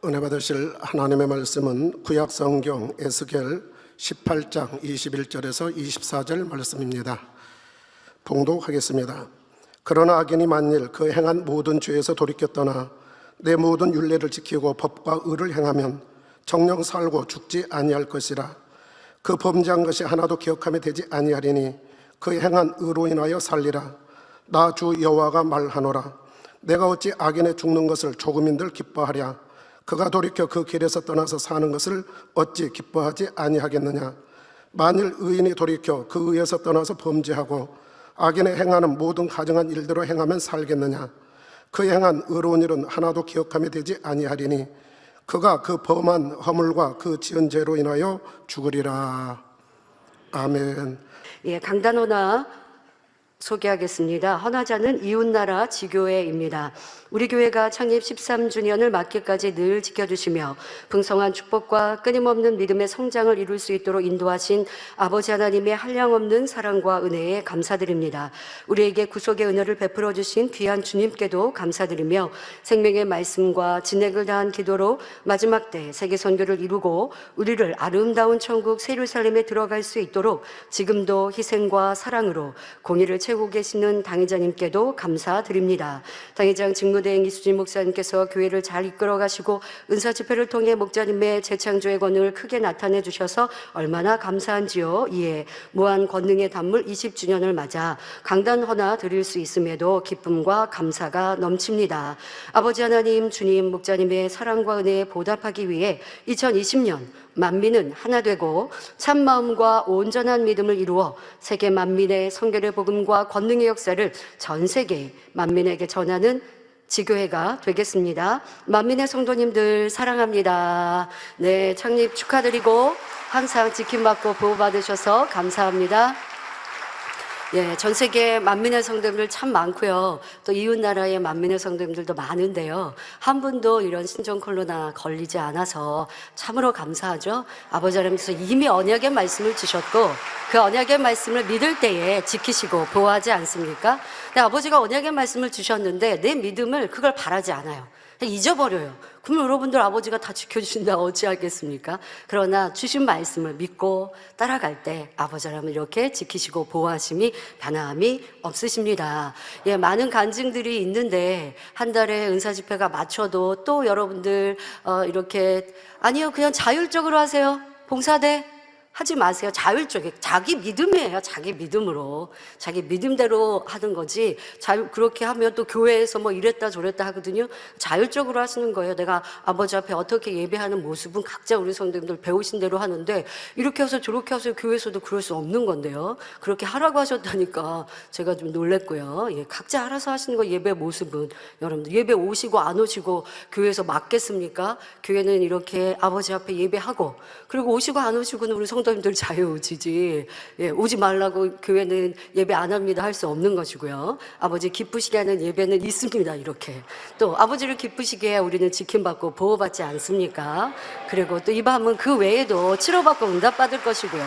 은혜 받으실 하나님의 말씀은 구약성경 에스겔 18장 21절에서 24절 말씀입니다. 봉독하겠습니다. 그러나 악인이 만일 그 행한 모든 죄에서 돌이켜 떠나 내 모든 율례를 지키고 법과 의를 행하면 정녕 살고 죽지 아니할 것이라. 그 범죄한 것이 하나도 기억함에 되지 아니하리니 그 행한 의로 인하여 살리라. 나 주 여호와가 말하노라. 내가 어찌 악인의 죽는 것을 조금인들 기뻐하랴. 그가 돌이켜 그 길에서 떠나서 사는 것을 어찌 기뻐하지 아니하겠느냐. 만일 의인이 돌이켜 그 의에서 떠나서 범죄하고 악인의 행하는 모든 가증한 일대로 행하면 살겠느냐. 그 행한 의로운 일은 하나도 기억함에 되지 아니하리니 그가 그 범한 허물과 그 지은 죄로 인하여 죽으리라. 아멘. 강단호나 소개하겠습니다. 헌화자는 이웃나라 지교회입니다. 우리 교회가 창립 13주년을 맞기까지 늘 지켜주시며 풍성한 축복과 끊임없는 믿음의 성장을 이룰 수 있도록 인도하신 아버지 하나님의 한량없는 사랑과 은혜에 감사드립니다. 우리에게 구속의 은혜를 베풀어 주신 귀한 주님께도 감사드리며 생명의 말씀과 진액을 다한 기도로 마지막 때 세계 선교를 이루고 우리를 아름다운 천국 새 예루살렘에 들어갈 수 있도록 지금도 희생과 사랑으로 공의를 채우고 계시는 당회장님께도 감사드립니다. 당회장 직무대행 이수진 목사님께서 교회를 잘 이끌어 가시고 은사 집회를 통해 목자님의 재창조의 권능을 크게 나타내 주셔서 얼마나 감사한지요. 이에 무한 권능의 단물 20주년을 맞아 강단 헌화 드릴 수 있음에도 기쁨과 감사가 넘칩니다. 아버지 하나님, 주님, 목자님의 사랑과 은혜에 보답하기 위해 2020년 만민은 하나 되고 참마음과 온전한 믿음을 이루어 세계 만민의 선교의 복음과 권능의 역사를 전 세계 만민에게 전하는 지교회가 되겠습니다. 만민의 성도님들 사랑합니다. 네, 창립 축하드리고 항상 지킴받고 보호받으셔서 감사합니다. 전 세계 만민의 성도님들 참 많고요. 또 이웃나라의 만민의 성도님들도 많은데요. 한 분도 이런 신종 코로나 걸리지 않아서 참으로 감사하죠. 아버지 하나님께서 이미 언약의 말씀을 주셨고 그 언약의 말씀을 믿을 때에 지키시고 보호하지 않습니까? 근데 아버지가 언약의 말씀을 주셨는데 내 믿음을 그걸 바라지 않아요. 잊어버려요. 그럼 여러분들 아버지가 다 지켜주신다 어찌하겠습니까? 그러나 주신 말씀을 믿고 따라갈 때 아버지 하나님은 이렇게 지키시고 보호하심이 변함이 없으십니다. 많은 간증들이 있는데 한 달에 은사 집회가 맞춰도 또 여러분들 이렇게 아니요 그냥 자율적으로 하세요. 봉사대 하지 마세요. 자율적에 자기 믿음이에요. 자기 믿음으로 자기 믿음대로 하는 거지. 그렇게 하면 또 교회에서 뭐 이랬다 저랬다 하거든요. 자율적으로 하시는 거예요. 내가 아버지 앞에 어떻게 예배하는 모습은 각자 우리 성도님들 배우신 대로 하는데 이렇게 해서 저렇게 해서 교회에서도 그럴 수 없는 건데요. 그렇게 하라고 하셨다니까 제가 좀 놀랬고요. 각자 알아서 하시는 거 예배 모습은 여러분들 예배 오시고 안 오시고 교회에서 맞겠습니까? 교회는 이렇게 아버지 앞에 예배하고 그리고 오시고 안 오시고는 우리 성도님들 자유지지 오지 말라고 교회는 예배 안 합니다 할 수 없는 것이고요. 아버지 기쁘시게 하는 예배는 있습니다. 이렇게 또 아버지를 기쁘시게 우리는 지킴받고 보호받지 않습니까? 그리고 또 이 밤은 그 외에도 치료받고 응답받을 것이고요.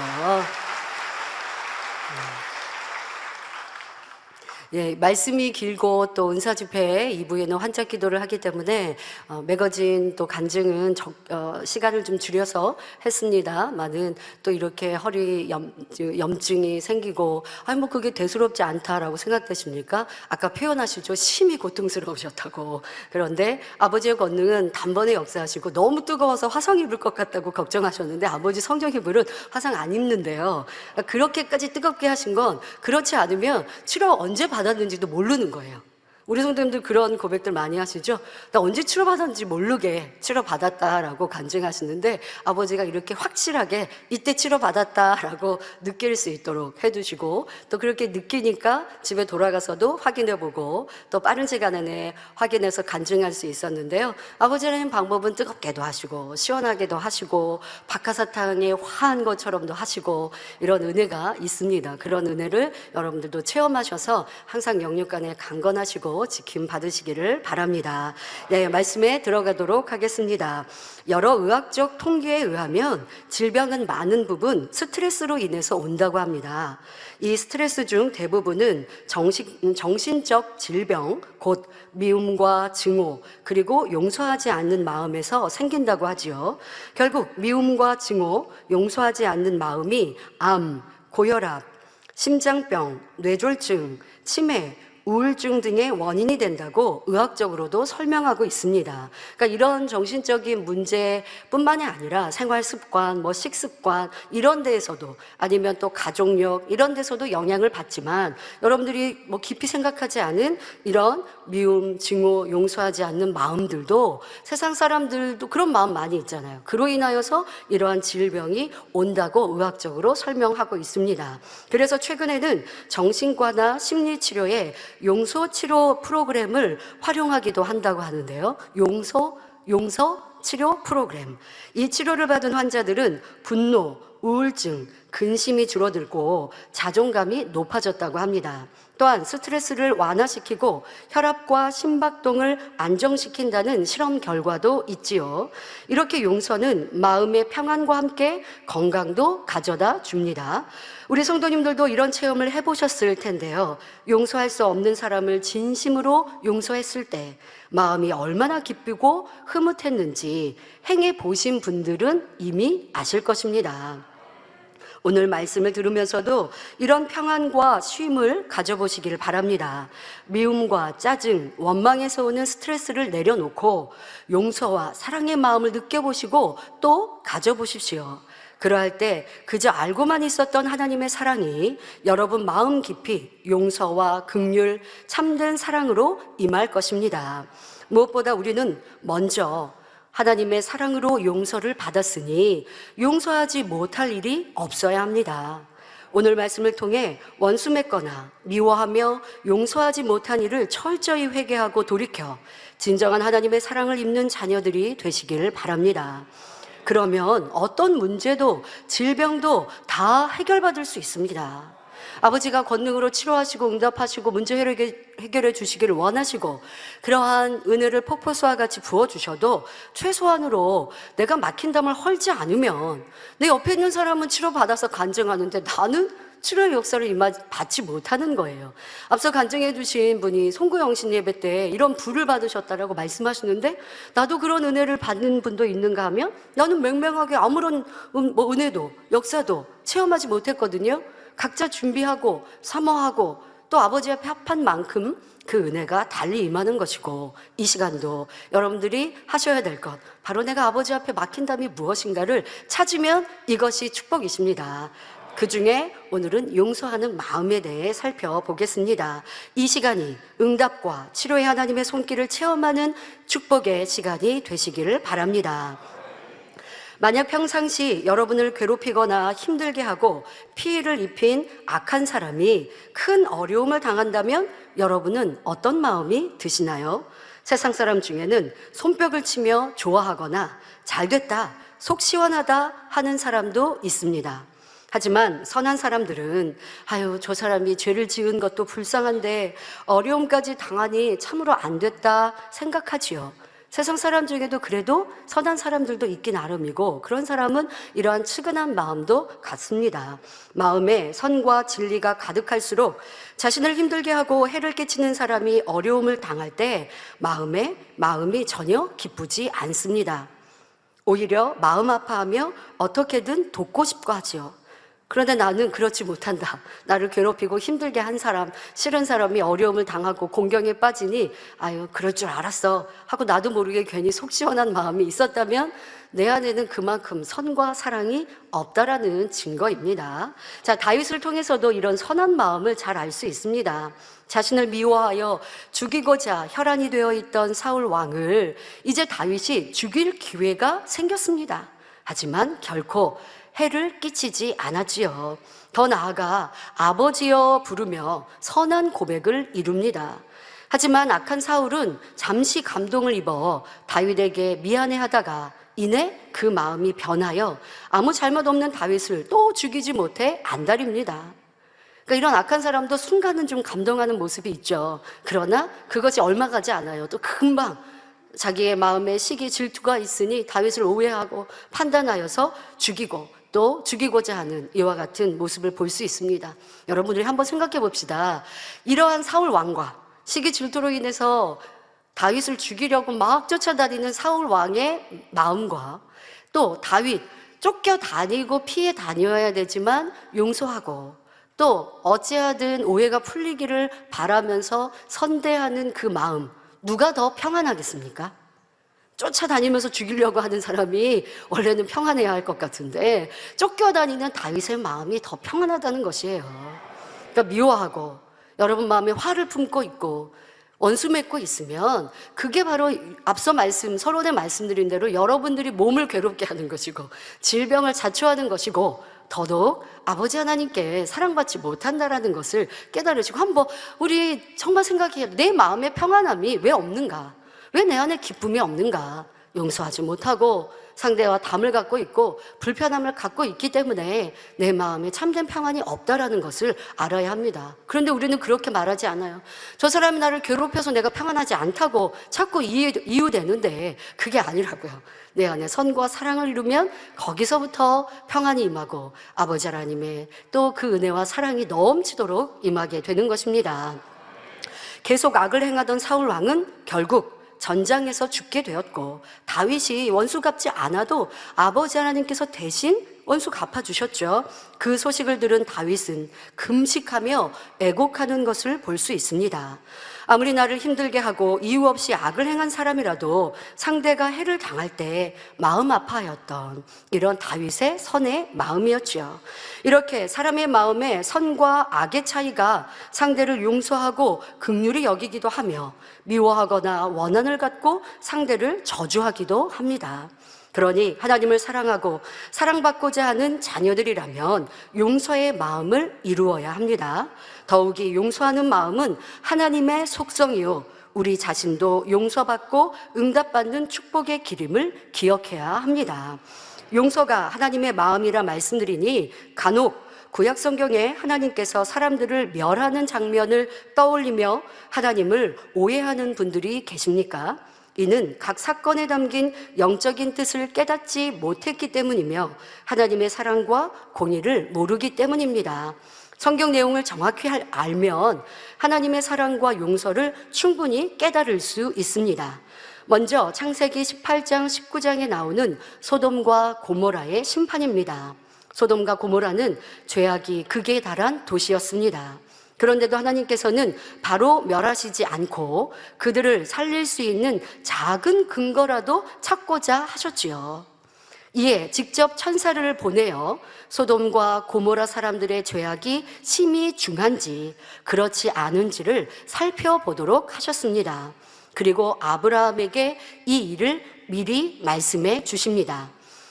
말씀이 길고 또 은사 집회 2부에는 환짝 기도를 하기 때문에 매거진 또 간증은 시간을 좀 줄여서 했습니다만은 또 이렇게 허리 염증이 생기고 뭐 그게 대수롭지 않다라고 생각되십니까? 아까 표현하시죠. 심히 고통스러우셨다고. 그런데 아버지의 권능은 단번에 역사하시고 너무 뜨거워서 화상 입을 것 같다고 걱정하셨는데 아버지 성령의 불은 화상 안 입는데요. 그렇게까지 뜨겁게 하신 건 그렇지 않으면 치료 언제 받았는지도 모르는 거예요. 우리 성도님들 그런 고백들 많이 하시죠? 나 언제 치료받았는지 모르게 치료받았다라고 간증하시는데 아버지가 이렇게 확실하게 이때 치료받았다라고 느낄 수 있도록 해두시고 또 그렇게 느끼니까 집에 돌아가서도 확인해보고 또 빠른 시간 안에 확인해서 간증할 수 있었는데요. 아버지는 방법은 뜨겁게도 하시고 시원하게도 하시고 박하사탕에 화한 것처럼도 하시고 이런 은혜가 있습니다. 그런 은혜를 여러분들도 체험하셔서 항상 영육간에 강건하시고 또 지킴 받으시기를 바랍니다. 네, 말씀에 들어가도록 하겠습니다. 여러 의학적 통계에 의하면 질병은 많은 부분 스트레스로 인해서 온다고 합니다. 이 스트레스 중 대부분은 정신적 질병, 곧 미움과 증오, 그리고 용서하지 않는 마음에서 생긴다고 하지요. 결국 미움과 증오, 용서하지 않는 마음이 암, 고혈압, 심장병, 뇌졸중, 치매, 우울증 등의 원인이 된다고 의학적으로도 설명하고 있습니다. 그러니까 이런 정신적인 문제뿐만이 아니라 생활 습관, 식습관 이런 데에서도 아니면 또 가족력 이런 데서도 영향을 받지만 여러분들이 깊이 생각하지 않은 이런 미움, 증오, 용서하지 않는 마음들도 세상 사람들도 그런 마음 많이 있잖아요. 그로 인하여서 이러한 질병이 온다고 의학적으로 설명하고 있습니다. 그래서 최근에는 정신과나 심리치료에 용서 치료 프로그램을 활용하기도 한다고 하는데요. 용서 치료 프로그램. 이 치료를 받은 환자들은 분노, 우울증, 근심이 줄어들고 자존감이 높아졌다고 합니다. 또한 스트레스를 완화시키고 혈압과 심박동을 안정시킨다는 실험 결과도 있지요. 이렇게 용서는 마음의 평안과 함께 건강도 가져다 줍니다. 우리 성도님들도 이런 체험을 해보셨을 텐데요. 용서할 수 없는 사람을 진심으로 용서했을 때 마음이 얼마나 기쁘고 흐뭇했는지 행해 보신 분들은 이미 아실 것입니다. 오늘 말씀을 들으면서도 이런 평안과 쉼을 가져보시기를 바랍니다. 미움과 짜증, 원망에서 오는 스트레스를 내려놓고 용서와 사랑의 마음을 느껴보시고 또 가져보십시오. 그러할 때 그저 알고만 있었던 하나님의 사랑이 여러분 마음 깊이 용서와 긍휼, 참된 사랑으로 임할 것입니다. 무엇보다 우리는 먼저 하나님의 사랑으로 용서를 받았으니 용서하지 못할 일이 없어야 합니다. 오늘 말씀을 통해 원수 맺거나 미워하며 용서하지 못한 일을 철저히 회개하고 돌이켜 진정한 하나님의 사랑을 입는 자녀들이 되시기를 바랍니다. 그러면 어떤 문제도 질병도 다 해결받을 수 있습니다. 아버지가 권능으로 치료하시고 응답하시고 문제 해결해 주시기를 원하시고 그러한 은혜를 폭포수와 같이 부어주셔도 최소한으로 내가 막힌 담을 헐지 않으면 내 옆에 있는 사람은 치료받아서 간증하는데 나는 치료의 역사를 받지 못하는 거예요. 앞서 간증해 주신 분이 송구영신 예배 때 이런 불을 받으셨다라고 말씀하시는데 나도 그런 은혜를 받는 분도 있는가 하면 나는 맹맹하게 아무런 은혜도 역사도 체험하지 못했거든요. 각자 준비하고 사모하고 또 아버지 앞에 합한 만큼 그 은혜가 달리 임하는 것이고 이 시간도 여러분들이 하셔야 될 것 바로 내가 아버지 앞에 막힌 담이 무엇인가를 찾으면 이것이 축복이십니다. 그 중에 오늘은 용서하는 마음에 대해 살펴보겠습니다. 이 시간이 응답과 치료의 하나님의 손길을 체험하는 축복의 시간이 되시기를 바랍니다. 만약 평상시 여러분을 괴롭히거나 힘들게 하고 피해를 입힌 악한 사람이 큰 어려움을 당한다면 여러분은 어떤 마음이 드시나요? 세상 사람 중에는 손뼉을 치며 좋아하거나 잘됐다, 속 시원하다 하는 사람도 있습니다. 하지만 선한 사람들은 아유 저 사람이 죄를 지은 것도 불쌍한데 어려움까지 당하니 참으로 안 됐다 생각하지요. 세상 사람 중에도 그래도 선한 사람들도 있긴 나름이고 그런 사람은 이러한 측은한 마음도 갖습니다. 마음에 선과 진리가 가득할수록 자신을 힘들게 하고 해를 끼치는 사람이 어려움을 당할 때 마음이 전혀 기쁘지 않습니다. 오히려 마음 아파하며 어떻게든 돕고 싶고 하지요. 그런데 나는 그렇지 못한다. 나를 괴롭히고 힘들게 한 사람, 싫은 사람이 어려움을 당하고 공경에 빠지니 아유 그럴 줄 알았어 하고 나도 모르게 괜히 속 시원한 마음이 있었다면 내 안에는 그만큼 선과 사랑이 없다라는 증거입니다. 자, 다윗을 통해서도 이런 선한 마음을 잘 알 수 있습니다. 자신을 미워하여 죽이고자 혈안이 되어 있던 사울 왕을 이제 다윗이 죽일 기회가 생겼습니다. 하지만 결코 해를 끼치지 않았지요. 더 나아가 아버지여 부르며 선한 고백을 이룹니다. 하지만 악한 사울은 잠시 감동을 입어 다윗에게 미안해하다가 이내 그 마음이 변하여 아무 잘못 없는 다윗을 또 죽이지 못해 안달입니다. 그러니까 이런 악한 사람도 순간은 좀 감동하는 모습이 있죠. 그러나 그것이 얼마 가지 않아요. 또 금방 자기의 마음에 시기 질투가 있으니 다윗을 오해하고 판단하여서 죽이고 또 죽이고자 하는 이와 같은 모습을 볼 수 있습니다. 여러분들이 한번 생각해 봅시다. 이러한 사울 왕과 시기 질투로 인해서 다윗을 죽이려고 막 쫓아다니는 사울 왕의 마음과 또 다윗 쫓겨다니고 피해 다녀야 되지만 용서하고 또 어찌하든 오해가 풀리기를 바라면서 선대하는 그 마음, 누가 더 평안하겠습니까? 쫓아다니면서 죽이려고 하는 사람이 원래는 평안해야 할 것 같은데 쫓겨다니는 다윗의 마음이 더 평안하다는 것이에요. 그러니까 미워하고 여러분 마음에 화를 품고 있고 원수 맺고 있으면 그게 바로 앞서 서론에 말씀드린 대로 여러분들이 몸을 괴롭게 하는 것이고 질병을 자초하는 것이고 더더욱 아버지 하나님께 사랑받지 못한다라는 것을 깨달으시고 한번 우리 정말 생각해요. 내 마음의 평안함이 왜 없는가? 왜 내 안에 기쁨이 없는가? 용서하지 못하고 상대와 담을 갖고 있고 불편함을 갖고 있기 때문에 내 마음에 참된 평안이 없다라는 것을 알아야 합니다. 그런데 우리는 그렇게 말하지 않아요. 저 사람이 나를 괴롭혀서 내가 평안하지 않다고 자꾸 이유되는데 그게 아니라고요. 내 안에 선과 사랑을 이루면 거기서부터 평안이 임하고 아버지 하나님의 또 그 은혜와 사랑이 넘치도록 임하게 되는 것입니다. 계속 악을 행하던 사울 왕은 결국 전장에서 죽게 되었고 다윗이 원수 갚지 않아도 아버지 하나님께서 대신 원수 갚아주셨죠. 그 소식을 들은 다윗은 금식하며 애곡하는 것을 볼 수 있습니다. 아무리 나를 힘들게 하고 이유 없이 악을 행한 사람이라도 상대가 해를 당할 때 마음 아파하였던 이런 다윗의 선의 마음이었죠. 이렇게 사람의 마음에 선과 악의 차이가 상대를 용서하고 긍휼히 여기기도 하며 미워하거나 원한을 갖고 상대를 저주하기도 합니다. 그러니 하나님을 사랑하고 사랑받고자 하는 자녀들이라면 용서의 마음을 이루어야 합니다. 더욱이 용서하는 마음은 하나님의 속성이요 우리 자신도 용서받고 응답받는 축복의 기름을 기억해야 합니다. 용서가 하나님의 마음이라 말씀드리니 간혹 구약 성경에 하나님께서 사람들을 멸하는 장면을 떠올리며 하나님을 오해하는 분들이 계십니까? 이는 각 사건에 담긴 영적인 뜻을 깨닫지 못했기 때문이며 하나님의 사랑과 공의를 모르기 때문입니다. 성경 내용을 정확히 알면 하나님의 사랑과 용서를 충분히 깨달을 수 있습니다. 먼저 창세기 18장 19장에 나오는 소돔과 고모라의 심판입니다. 소돔과 고모라는 죄악이 극에 달한 도시였습니다. 그런데도 하나님께서는 바로 멸하시지 않고 그들을 살릴 수 있는 작은 근거라도 찾고자 하셨지요. 이에 직접 천사를 보내어 소돔과 고모라 사람들의 죄악이 심히 중한지 그렇지 않은지를 살펴보도록 하셨습니다. 그리고 아브라함에게 이 일을 미리 말씀해 주십니다.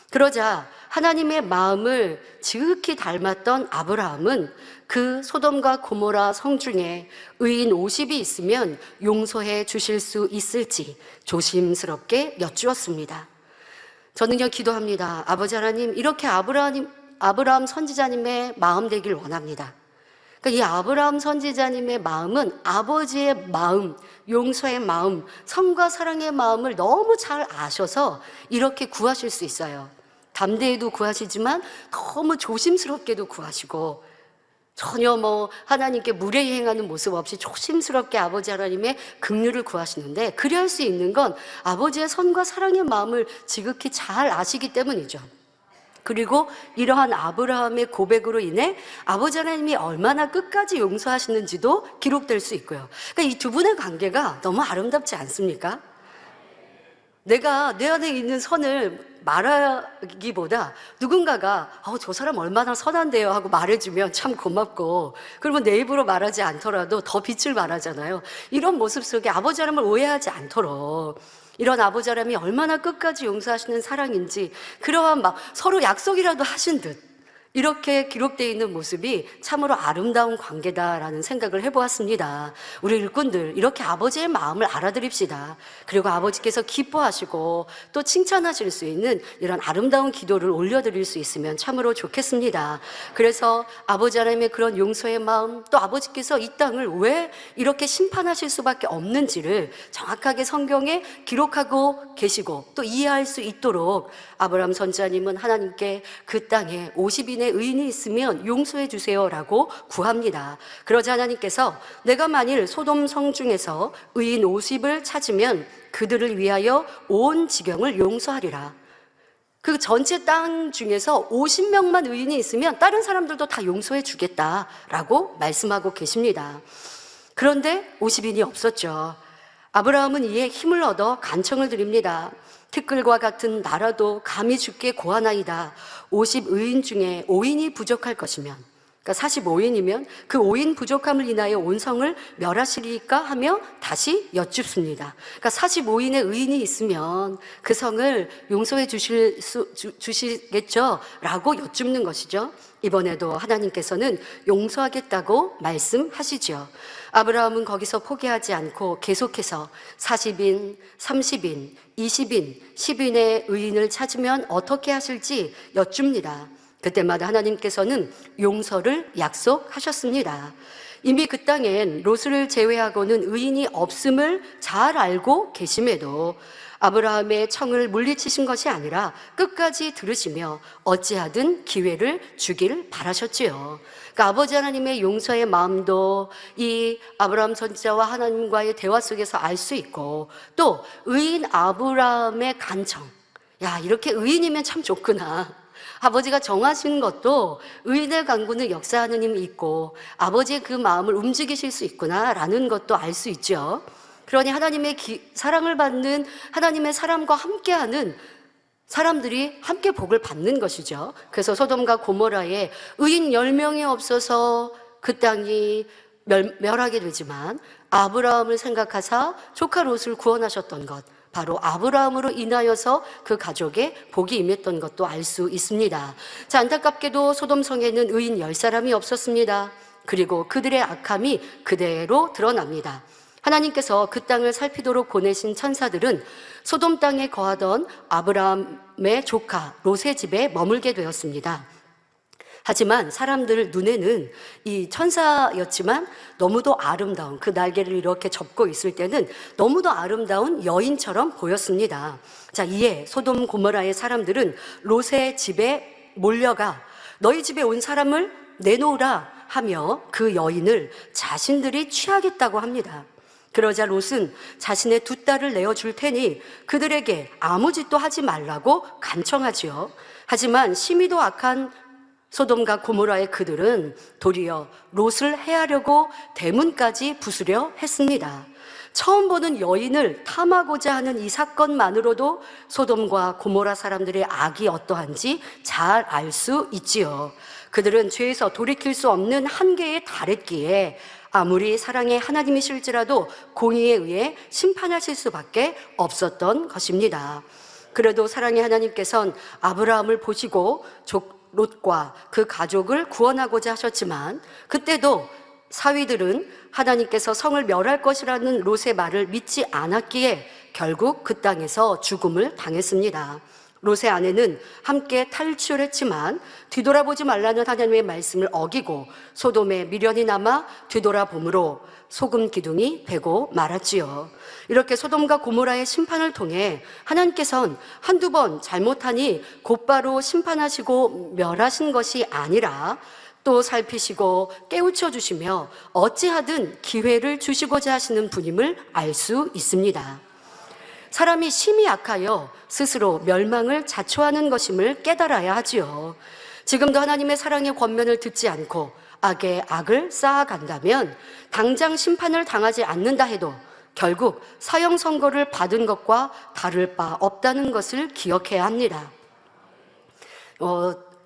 그러자 하나님의 마음을 지극히 닮았던 아브라함은 그 소돔과 고모라 성 중에 의인 50이 있으면 용서해 주실 수 있을지 조심스럽게 여쭈었습니다. 저는요 기도합니다. 아버지 하나님 이렇게 아브라함 선지자님의 마음 되길 원합니다. 그러니까 이 아브라함 선지자님의 마음은 아버지의 마음, 용서의 마음, 선과 사랑의 마음을 너무 잘 아셔서 이렇게 구하실 수 있어요. 담대히도 구하시지만 너무 조심스럽게도 구하시고 전혀 하나님께 무례히 행하는 모습 없이 조심스럽게 아버지 하나님의 긍휼을 구하시는데 그리 할 수 있는 건 아버지의 선과 사랑의 마음을 지극히 잘 아시기 때문이죠. 그리고 이러한 아브라함의 고백으로 인해 아버지 하나님이 얼마나 끝까지 용서하시는지도 기록될 수 있고요. 그러니까 이 두 분의 관계가 너무 아름답지 않습니까? 내가 내 안에 있는 선을 말하기보다 누군가가 저 사람 얼마나 선한데요 하고 말해주면 참 고맙고 그러면 내 입으로 말하지 않더라도 더 빛을 발하잖아요. 이런 모습 속에 아버지 하나님을 오해하지 않도록 이런 아버지 하나님이 얼마나 끝까지 용서하시는 사랑인지 그러한 막 서로 약속이라도 하신 듯 이렇게 기록되어 있는 모습이 참으로 아름다운 관계다라는 생각을 해보았습니다. 우리 일꾼들 이렇게 아버지의 마음을 알아드립시다. 그리고 아버지께서 기뻐하시고 또 칭찬하실 수 있는 이런 아름다운 기도를 올려드릴 수 있으면 참으로 좋겠습니다. 그래서 아버지 하나님의 그런 용서의 마음, 또 아버지께서 이 땅을 왜 이렇게 심판하실 수밖에 없는지를 정확하게 성경에 기록하고 계시고 또 이해할 수 있도록 아브라함 선지자님은 하나님께 그 땅에 50인의 의인이 있으면 용서해 주세요라고 구합니다. 그러자 하나님께서 내가 만일 소돔 성 중에서 의인 50을 찾으면 그들을 위하여 온 지경을 용서하리라. 그 전체 땅 중에서 50명만 의인이 있으면 다른 사람들도 다 용서해 주겠다라고 말씀하고 계십니다. 그런데 50인이 없었죠. 아브라함은 이에 힘을 얻어 간청을 드립니다. 티끌과 같은 나라도 감히 죽게 고하나이다. 50의인 중에 5인이 부족할 것이면, 그러니까 45인이면 그 5인 부족함을 인하여 온 성을 멸하시리까 하며 다시 여쭙습니다. 그러니까 45인의 의인이 있으면 그 성을 용서해 주시겠죠? 라고 여쭙는 것이죠. 이번에도 하나님께서는 용서하겠다고 말씀하시죠. 아브라함은 거기서 포기하지 않고 계속해서 40인, 30인, 20인, 10인의 의인을 찾으면 어떻게 하실지 여쭙니다. 그때마다 하나님께서는 용서를 약속하셨습니다. 이미 그 땅엔 롯을 제외하고는 의인이 없음을 잘 알고 계심에도 아브라함의 청을 물리치신 것이 아니라 끝까지 들으시며 어찌하든 기회를 주길 바라셨지요. 그러니까 아버지 하나님의 용서의 마음도 이 아브라함 선지자와 하나님과의 대화 속에서 알 수 있고, 또 의인 아브라함의 간청, 야, 이렇게 의인이면 참 좋구나. 아버지가 정하신 것도 의인의 강구는 역사하는 힘이 있고 아버지의 그 마음을 움직이실 수 있구나라는 것도 알 수 있죠. 그러니 하나님의 사랑을 받는, 하나님의 사람과 함께하는 사람들이 함께 복을 받는 것이죠. 그래서 소돔과 고모라에 의인 10명이 없어서 그 땅이 멸하게 되지만 아브라함을 생각하사 조카 롯을 구원하셨던 것, 바로 아브라함으로 인하여서 그 가족에 복이 임했던 것도 알 수 있습니다. 자, 안타깝게도 소돔성에는 의인 10사람이 없었습니다. 그리고 그들의 악함이 그대로 드러납니다. 하나님께서 그 땅을 살피도록 보내신 천사들은 소돔 땅에 거하던 아브라함의 조카 롯의 집에 머물게 되었습니다. 하지만 사람들 눈에는 이 천사였지만 너무도 아름다운, 그 날개를 이렇게 접고 있을 때는 너무도 아름다운 여인처럼 보였습니다. 자, 이에 소돔 고모라의 사람들은 롯의 집에 몰려가 너희 집에 온 사람을 내놓으라 하며 그 여인을 자신들이 취하겠다고 합니다. 그러자 롯은 자신의 2딸을 내어줄 테니 그들에게 아무 짓도 하지 말라고 간청하지요. 하지만 심히도 악한 소돔과 고모라의 그들은 도리어 롯을 해하려고 대문까지 부수려 했습니다. 처음 보는 여인을 탐하고자 하는 이 사건만으로도 소돔과 고모라 사람들의 악이 어떠한지 잘 알 수 있지요. 그들은 죄에서 돌이킬 수 없는 한계에 달했기에 아무리 사랑의 하나님이실지라도 공의에 의해 심판하실 수밖에 없었던 것입니다. 그래도 사랑의 하나님께서는 아브라함을 보시고 롯과 그 가족을 구원하고자 하셨지만 그때도 사위들은 하나님께서 성을 멸할 것이라는 롯의 말을 믿지 않았기에 결국 그 땅에서 죽음을 당했습니다. 롯의 아내는 함께 탈출했지만 뒤돌아보지 말라는 하나님의 말씀을 어기고 소돔에 미련이 남아 뒤돌아봄으로 소금 기둥이 되고 말았지요. 이렇게 소돔과 고모라의 심판을 통해 하나님께서는 한두 번 잘못하니 곧바로 심판하시고 멸하신 것이 아니라 또 살피시고 깨우쳐 주시며 어찌하든 기회를 주시고자 하시는 분임을 알 수 있습니다. 사람이 심히 악하여 스스로 멸망을 자초하는 것임을 깨달아야 하지요. 지금도 하나님의 사랑의 권면을 듣지 않고 악에 악을 쌓아간다면 당장 심판을 당하지 않는다 해도 결국 사형 선고를 받은 것과 다를 바 없다는 것을 기억해야 합니다.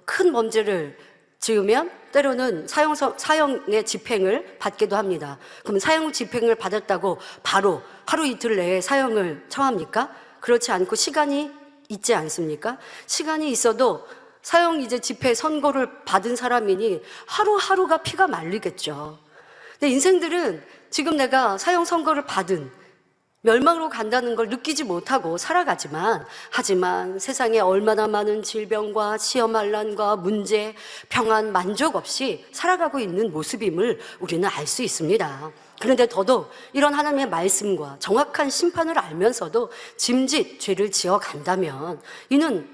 큰 범죄를 지으면 때로는 사형의 집행을 받기도 합니다. 그럼 사형 집행을 받았다고 바로 하루 이틀 내에 사형을 처합니까? 그렇지 않고 시간이 있지 않습니까? 시간이 있어도 사형 이제 집회 선고를 받은 사람이니 하루하루가 피가 말리겠죠. 근데 인생들은 지금 내가 사형 선고를 받은 멸망으로 간다는 걸 느끼지 못하고 살아가지만, 하지만 세상에 얼마나 많은 질병과 시험환란과 문제, 평안, 만족 없이 살아가고 있는 모습임을 우리는 알 수 있습니다. 그런데 더더욱 이런 하나님의 말씀과 정확한 심판을 알면서도 짐짓 죄를 지어 간다면 이는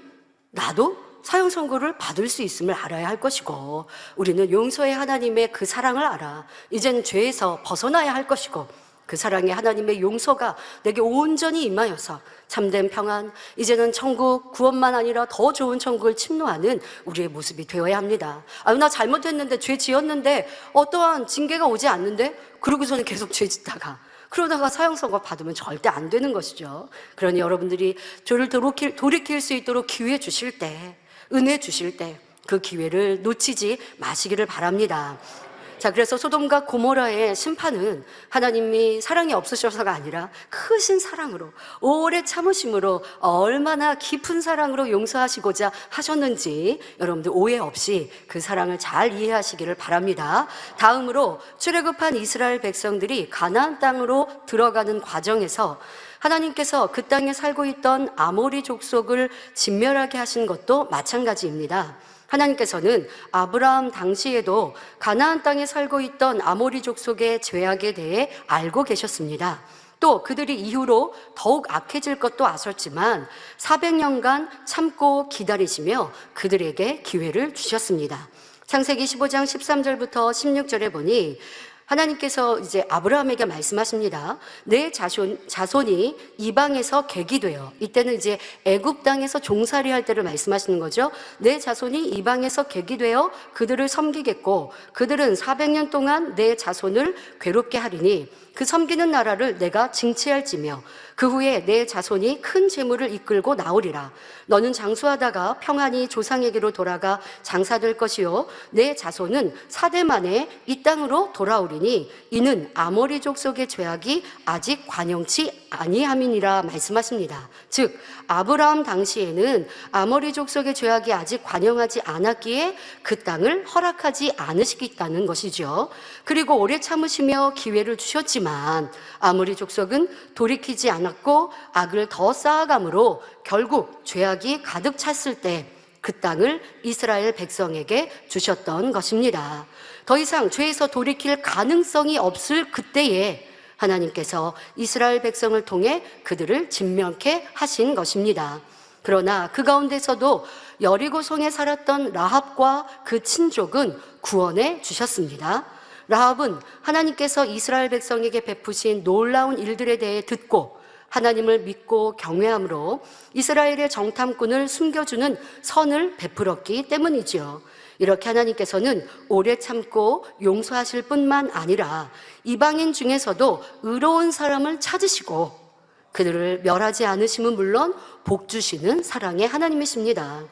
나도 사형 선고를 받을 수 있음을 알아야 할 것이고, 우리는 용서의 하나님의 그 사랑을 알아 이제는 죄에서 벗어나야 할 것이고, 그 사랑의 하나님의 용서가 내게 온전히 임하여서 참된 평안, 이제는 천국 구원만 아니라 더 좋은 천국을 침노하는 우리의 모습이 되어야 합니다. 나 잘못했는데, 죄 지었는데 어떠한 징계가 오지 않는데, 그러고서는 계속 죄 짓다가 그러다가 사형 선고 받으면 절대 안 되는 것이죠. 그러니 여러분들이 죄를 돌이킬 수 있도록 기회 주실 때, 은혜 주실 때 그 기회를 놓치지 마시기를 바랍니다. 자, 그래서 소돔과 고모라의 심판은 하나님이 사랑이 없으셔서가 아니라 크신 사랑으로, 오래 참으심으로, 얼마나 깊은 사랑으로 용서하시고자 하셨는지 여러분들 오해 없이 그 사랑을 잘 이해하시기를 바랍니다. 다음으로 출애굽한 이스라엘 백성들이 가나안 땅으로 들어가는 과정에서 하나님께서 그 땅에 살고 있던 아모리 족속을 진멸하게 하신 것도 마찬가지입니다. 하나님께서는 아브라함 당시에도 가나안 땅에 살고 있던 아모리 족속의 죄악에 대해 알고 계셨습니다. 또 그들이 이후로 더욱 악해질 것도 아셨지만 400년간 참고 기다리시며 그들에게 기회를 주셨습니다. 창세기 15장 13절부터 16절에 보니 하나님께서 이제 아브라함에게 말씀하십니다. 내 자손이 이방에서 객이 되어, 이때는 이제 애굽 땅에서 종살이 할 때를 말씀하시는 거죠. 내 자손이 이방에서 객이 되어 그들을 섬기겠고, 그들은 400년 동안 내 자손을 괴롭게 하리니 그 섬기는 나라를 내가 징치할지며 그 후에 내 자손이 큰 재물을 이끌고 나오리라. 너는 장수하다가 평안히 조상에게로 돌아가 장사될 것이요 내 자손은 4대 만에 이 땅으로 돌아오리니 이는 아모리 족속의 죄악이 아직 관영치 아니함이니라 말씀하십니다. 즉 아브라함 당시에는 아모리 족속의 죄악이 아직 관영하지 않았기에 그 땅을 허락하지 않으시겠다는 것이죠. 그리고 오래 참으시며 기회를 주셨지만 아모리 족속은 돌이키지 않았고 악을 더 쌓아감으로 결국 죄악이 가득 찼을 때 그 땅을 이스라엘 백성에게 주셨던 것입니다. 더 이상 죄에서 돌이킬 가능성이 없을 그때에 하나님께서 이스라엘 백성을 통해 그들을 진멸케 하신 것입니다. 그러나 그 가운데서도 여리고성에 살았던 라합과 그 친족은 구원해 주셨습니다. 라합은 하나님께서 이스라엘 백성에게 베푸신 놀라운 일들에 대해 듣고 하나님을 믿고 경외함으로 이스라엘의 정탐꾼을 숨겨주는 선을 베풀었기 때문이지요. 이렇게 하나님께서는 오래 참고 용서하실 뿐만 아니라 이방인 중에서도 의로운 사람을 찾으시고 그들을 멸하지 않으심은 물론 복 주시는 사랑의 하나님이십니다.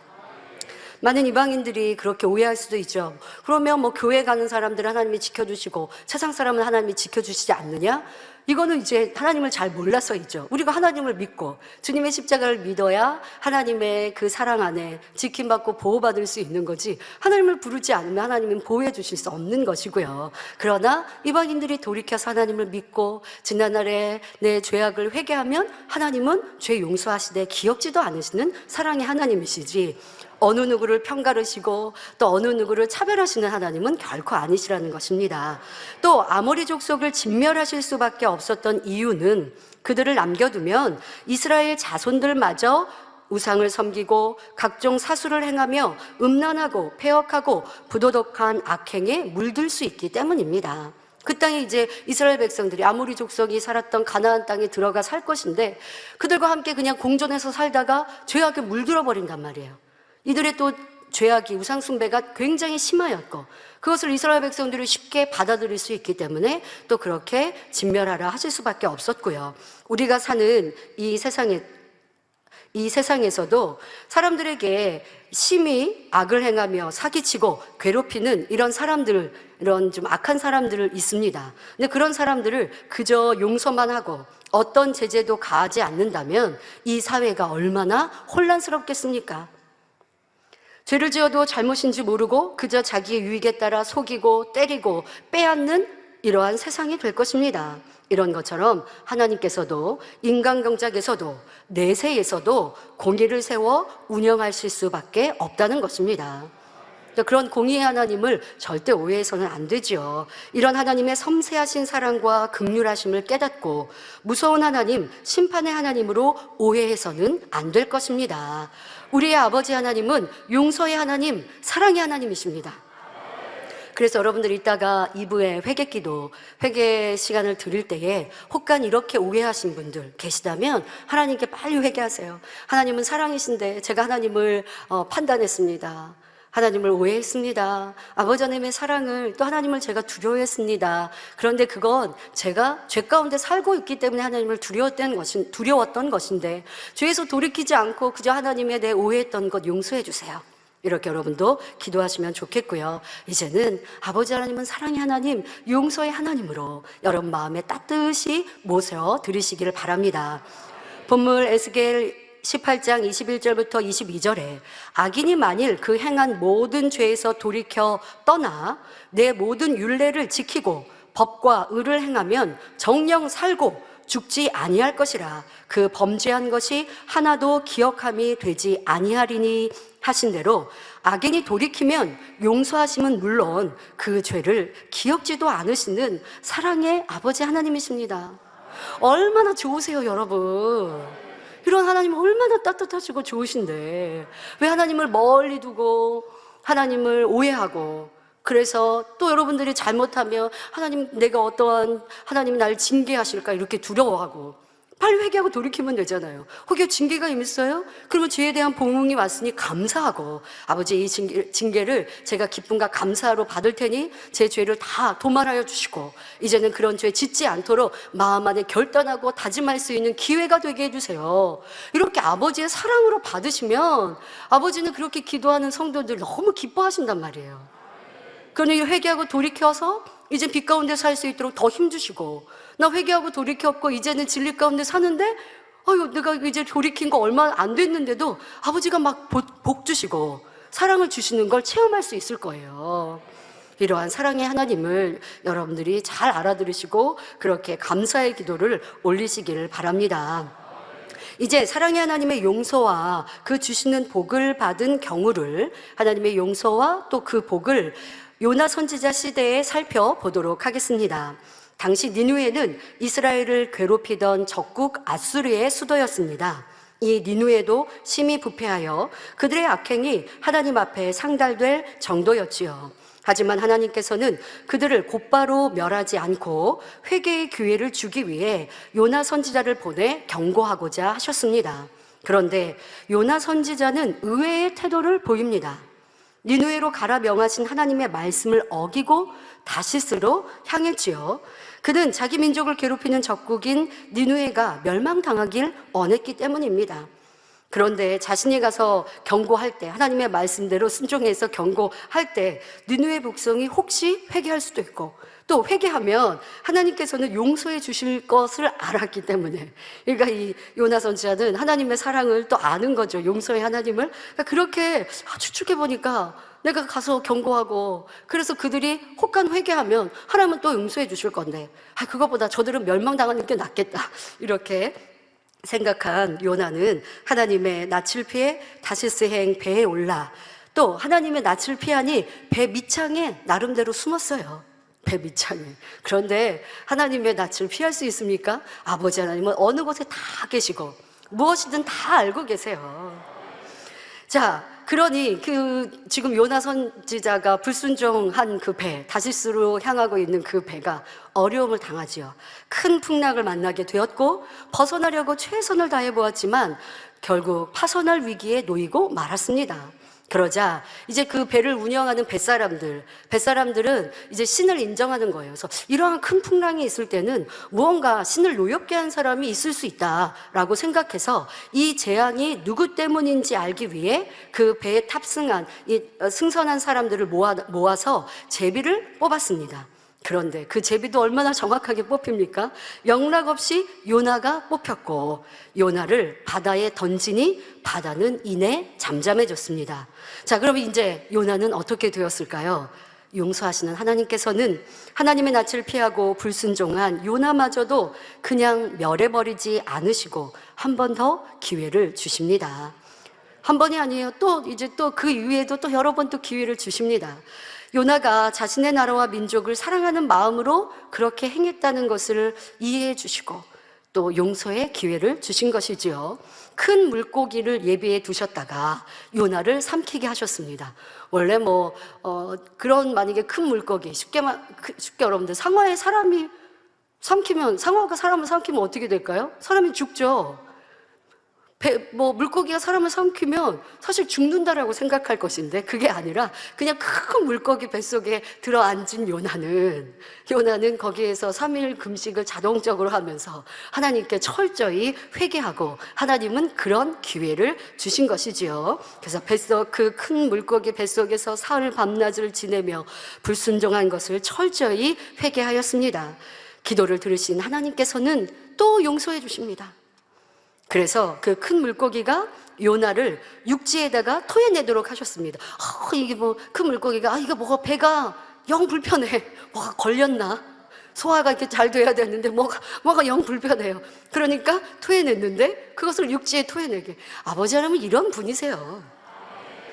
많은 이방인들이 그렇게 오해할 수도 있죠. 그러면 교회 가는 사람들은 하나님이 지켜주시고 세상 사람은 하나님이 지켜주시지 않느냐? 이거는 이제 하나님을 잘 몰라서이죠. 우리가 하나님을 믿고 주님의 십자가를 믿어야 하나님의 그 사랑 안에 지킴받고 보호받을 수 있는 거지, 하나님을 부르지 않으면 하나님은 보호해 주실 수 없는 것이고요. 그러나 이방인들이 돌이켜서 하나님을 믿고 지난날에 내 죄악을 회개하면 하나님은 죄 용서하시되 기억지도 않으시는 사랑의 하나님이시지, 어느 누구를 편가르시고 또 어느 누구를 차별하시는 하나님은 결코 아니시라는 것입니다. 또 아모리 족속을 진멸하실 수밖에 없었던 이유는 그들을 남겨두면 이스라엘 자손들마저 우상을 섬기고 각종 사수를 행하며 음란하고 패역하고 부도덕한 악행에 물들 수 있기 때문입니다. 그 땅에 이제 이스라엘 백성들이 아모리 족속이 살았던 가나안 땅에 들어가 살 것인데 그들과 함께 그냥 공존해서 살다가 죄악에 물들어 버린단 말이에요. 이들의 또 죄악이, 우상 숭배가 굉장히 심하였고 그것을 이스라엘 백성들이 쉽게 받아들일 수 있기 때문에 또 그렇게 진멸하라 하실 수밖에 없었고요. 우리가 사는 이 세상에서도 사람들에게 심히 악을 행하며 사기치고 괴롭히는 이런 사람들, 이런 좀 악한 사람들 있습니다. 근데 그런 사람들을 그저 용서만 하고 어떤 제재도 가하지 않는다면 이 사회가 얼마나 혼란스럽겠습니까? 죄를 지어도 잘못인지 모르고 그저 자기의 유익에 따라 속이고 때리고 빼앗는 이러한 세상이 될 것입니다. 이런 것처럼 하나님께서도 인간경작에서도 내세에서도 공의를 세워 운영하실 수밖에 없다는 것입니다. 그런 공의의 하나님을 절대 오해해서는 안 되죠. 이런 하나님의 섬세하신 사랑과 긍휼하심을 깨닫고 무서운 하나님, 심판의 하나님으로 오해해서는 안 될 것입니다. 우리의 아버지 하나님은 용서의 하나님, 사랑의 하나님이십니다. 그래서 여러분들이 이따가 2부에 회개기도, 회개 시간을 드릴 때에 혹간 이렇게 오해하신 분들 계시다면 하나님께 빨리 회개하세요. 하나님은 사랑이신데 제가 하나님을 판단했습니다. 하나님을 오해했습니다. 아버지 하나님의 사랑을, 또 하나님을 제가 두려워했습니다. 그런데 그건 제가 죄 가운데 살고 있기 때문에 하나님을 두려웠던 것인데 죄에서 돌이키지 않고 그저 하나님에 대해 오해했던 것 용서해 주세요. 이렇게 여러분도 기도하시면 좋겠고요. 이제는 아버지 하나님은 사랑의 하나님, 용서의 하나님으로 여러분 마음에 따뜻이 모셔 드리시기를 바랍니다. 본문 에스겔 18장 21절부터 22절에 악인이 만일 그 행한 모든 죄에서 돌이켜 떠나 내 모든 율례를 지키고 법과 의를 행하면 정령 살고 죽지 아니할 것이라. 그 범죄한 것이 하나도 기억함이 되지 아니하리니 하신 대로 악인이 돌이키면 용서하심은 물론 그 죄를 기억지도 않으시는 사랑의 아버지 하나님이십니다. 얼마나 좋으세요, 여러분. 이런 하나님 얼마나 따뜻하시고 좋으신데 왜 하나님을 멀리 두고 하나님을 오해하고, 그래서 또 여러분들이 잘못하면 하나님, 내가 어떠한 하나님이 나를 징계하실까 이렇게 두려워하고, 빨리 회개하고 돌이키면 되잖아요. 혹여 징계가 임했어요? 그러면 죄에 대한 보응이 왔으니 감사하고, 아버지 이 징계를 제가 기쁨과 감사로 받을 테니 제 죄를 다 도말하여 주시고 이제는 그런 죄 짓지 않도록 마음 안에 결단하고 다짐할 수 있는 기회가 되게 해주세요. 이렇게 아버지의 사랑으로 받으시면 아버지는 그렇게 기도하는 성도들 너무 기뻐하신단 말이에요. 그러니 회개하고 돌이켜서 이제 빛 가운데 살 수 있도록 더 힘주시고, 나 회개하고 돌이켰고 이제는 진리 가운데 사는데 내가 이제 돌이킨 거 얼마 안 됐는데도 아버지가 막 복 주시고 사랑을 주시는 걸 체험할 수 있을 거예요. 이러한 사랑의 하나님을 여러분들이 잘 알아들으시고 그렇게 감사의 기도를 올리시기를 바랍니다. 이제 사랑의 하나님의 용서와 그 주시는 복을 받은 경우를, 하나님의 용서와 또 그 복을 요나 선지자 시대에 살펴보도록 하겠습니다. 당시 니누에는 이스라엘을 괴롭히던 적국 아수르의 수도였습니다. 이 니누에도 심히 부패하여 그들의 악행이 하나님 앞에 상달될 정도였지요. 하지만 하나님께서는 그들을 곧바로 멸하지 않고 회개의 기회를 주기 위해 요나 선지자를 보내 경고하고자 하셨습니다. 그런데 요나 선지자는 의외의 태도를 보입니다. 니누에로 가라 명하신 하나님의 말씀을 어기고 다시스로 향했지요. 그는 자기 민족을 괴롭히는 적국인 니누에가 멸망당하길 원했기 때문입니다. 그런데 자신이 가서 경고할 때, 하나님의 말씀대로 순종해서 경고할 때 니누에 백성이 혹시 회개할 수도 있고, 또 회개하면 하나님께서는 용서해 주실 것을 알았기 때문에, 그러니까 이 요나 선지자는 하나님의 사랑을 또 아는 거죠. 용서의 하나님을. 그러니까 그렇게 추측해 보니까 내가 가서 경고하고, 그래서 그들이 혹간 회개하면 하나님은 또 용서해 주실 건데, 그것보다 저들은 멸망당하는 게 낫겠다, 이렇게 생각한 요나는 하나님의 낯을 피해 다시스행 배에 올라, 또 하나님의 낯을 피하니 배 밑창에 나름대로 숨었어요. 배 밑창에. 그런데 하나님의 낯을 피할 수 있습니까? 아버지 하나님은 어느 곳에 다 계시고 무엇이든 다 알고 계세요. 자, 그러니 지금 요나 선지자가 불순종한 그 배, 다시스로 향하고 있는 그 배가 어려움을 당하지요. 큰 풍랑을 만나게 되었고 벗어나려고 최선을 다해 보았지만 결국 파손할 위기에 놓이고 말았습니다. 그러자 이제 그 배를 운영하는 뱃사람들은 이제 신을 인정하는 거예요. 그래서 이러한 큰 풍랑이 있을 때는 무언가 신을 노엽게 한 사람이 있을 수 있다라고 생각해서 이 재앙이 누구 때문인지 알기 위해 그 배에 탑승한 이 승선한 사람들을 모아서 제비를 뽑았습니다. 그런데 그 제비도 얼마나 정확하게 뽑힙니까? 영락 없이 요나가 뽑혔고 요나를 바다에 던지니 바다는 이내 잠잠해졌습니다. 자, 그럼 이제 요나는 어떻게 되었을까요? 용서하시는 하나님께서는 하나님의 낯을 피하고 불순종한 요나마저도 그냥 멸해버리지 않으시고 한 번 더 기회를 주십니다. 한 번이 아니에요. 또 이제 또 그 이후에도 또 여러 번 또 기회를 주십니다. 요나가 자신의 나라와 민족을 사랑하는 마음으로 그렇게 행했다는 것을 이해해 주시고 또 용서의 기회를 주신 것이지요. 큰 물고기를 예비해 두셨다가 요나를 삼키게 하셨습니다. 원래 그런 만약에 큰 물고기 쉽게 여러분들 상어에 사람이 삼키면 상어가 사람을 삼키면 어떻게 될까요? 사람이 죽죠. 물고기가 사람을 삼키면 사실 죽는다라고 생각할 것인데 그게 아니라 그냥 큰 물고기 뱃속에 들어앉은 요나는 거기에서 3일 금식을 자동적으로 하면서 하나님께 철저히 회개하고 하나님은 그런 기회를 주신 것이지요. 그래서 그 큰 물고기 뱃속에서 사흘 밤낮을 지내며 불순종한 것을 철저히 회개하였습니다. 기도를 들으신 하나님께서는 또 용서해 주십니다. 그래서 그 큰 물고기가 요나를 육지에다가 토해내도록 하셨습니다. 이게 큰 물고기가 이거 뭐가 배가 영 불편해. 뭐가 걸렸나? 소화가 이렇게 잘 돼야 되는데 뭐가 영 불편해요. 그러니까 토해냈는데 그것을 육지에 토해내게. 아버지 하나님은 이런 분이세요.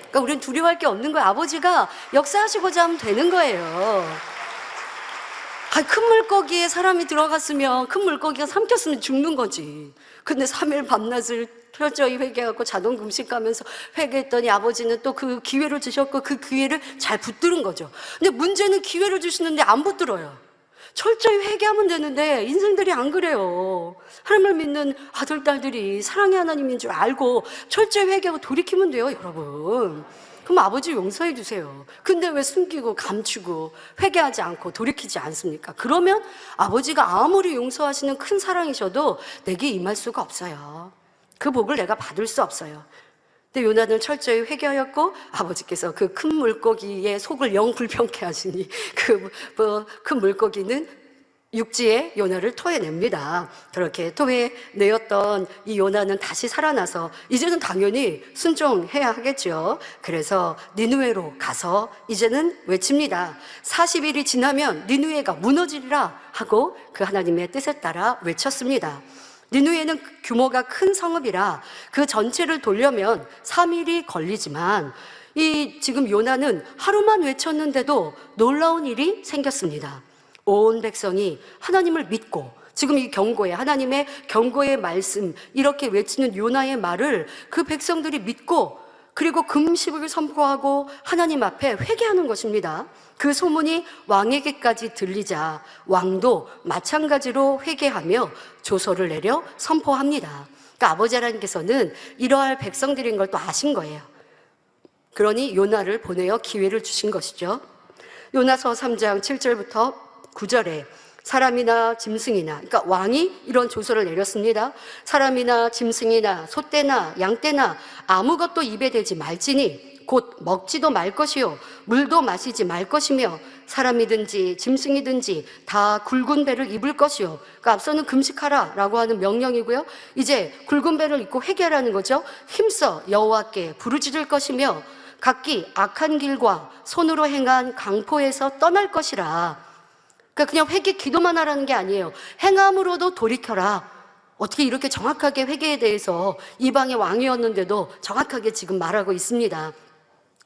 그러니까 우리는 두려워할 게 없는 거예요. 아버지가 역사하시고자 하면 되는 거예요. 큰 물고기에 사람이 들어갔으면 큰 물고기가 삼켰으면 죽는 거지. 근데 3일 밤낮을 철저히 회개하고 자동 금식하면서 회개했더니 아버지는 또 그 기회를 주셨고 그 기회를 잘 붙들은 거죠. 근데 문제는 기회를 주시는데 안 붙들어요. 철저히 회개하면 되는데 인생들이 안 그래요. 하나님을 믿는 아들, 딸들이 사랑의 하나님인 줄 알고 철저히 회개하고 돌이키면 돼요, 여러분. 그럼 아버지 용서해 주세요. 근데 왜 숨기고 감추고 회개하지 않고 돌이키지 않습니까? 그러면 아버지가 아무리 용서하시는 큰 사랑이셔도 내게 임할 수가 없어요. 그 복을 내가 받을 수 없어요. 근데 요나는 철저히 회개하였고 아버지께서 그 큰 물고기의 속을 영 불편케 하시니 큰 물고기는 육지에 요나를 토해냅니다. 그렇게 토해내었던 이 요나는 다시 살아나서 이제는 당연히 순종해야 하겠죠. 그래서 니느웨로 가서 이제는 외칩니다. 40일이 지나면 니느웨가 무너지리라 하고 그 하나님의 뜻에 따라 외쳤습니다. 니느웨는 규모가 큰 성읍이라 그 전체를 돌려면 3일이 걸리지만 지금 요나는 하루만 외쳤는데도 놀라운 일이 생겼습니다. 온 백성이 하나님을 믿고 지금 이 경고에 하나님의 경고의 말씀 이렇게 외치는 요나의 말을 그 백성들이 믿고 그리고 금식을 선포하고 하나님 앞에 회개하는 것입니다. 그 소문이 왕에게까지 들리자 왕도 마찬가지로 회개하며 조서를 내려 선포합니다. 그러니까 아버지 하나님께서는 이러할 백성들인 걸 또 아신 거예요. 그러니 요나를 보내어 기회를 주신 것이죠. 요나서 3장 7절부터 9절에 사람이나 짐승이나, 그러니까 왕이 이런 조서를 내렸습니다. 사람이나 짐승이나 소떼나 양떼나 아무것도 입에 대지 말지니 곧 먹지도 말 것이요 물도 마시지 말 것이며 사람이든지 짐승이든지 다 굵은 배를 입을 것이요. 그러니까 앞서는 금식하라 라고 하는 명령이고요. 이제 굵은 배를 입고 회개하라는 거죠. 힘써 여호와께 부르짖을 것이며 각기 악한 길과 손으로 행한 강포에서 떠날 것이라. 그러니까 그냥 회개 기도만 하라는 게 아니에요. 행함으로도 돌이켜라. 어떻게 이렇게 정확하게 회개에 대해서 이방의 왕이었는데도 정확하게 지금 말하고 있습니다.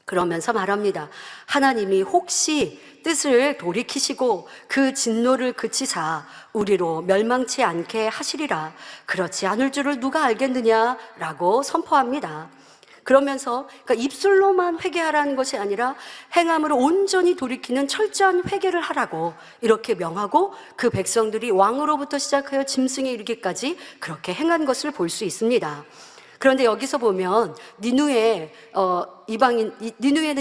그러면서 말합니다. 하나님이 혹시 뜻을 돌이키시고 그 진노를 그치사 우리로 멸망치 않게 하시리라. 그렇지 않을 줄을 누가 알겠느냐라고 선포합니다. 그러면서 그러니까 입술로만 회개하라는 것이 아니라 행함으로 온전히 돌이키는 철저한 회개를 하라고 이렇게 명하고 그그 백성들이 왕으로부터 시작하여 짐승에 이르기까지 그렇게 행한 것을 볼 수 있습니다. 그런데 여기서 보면 니느웨는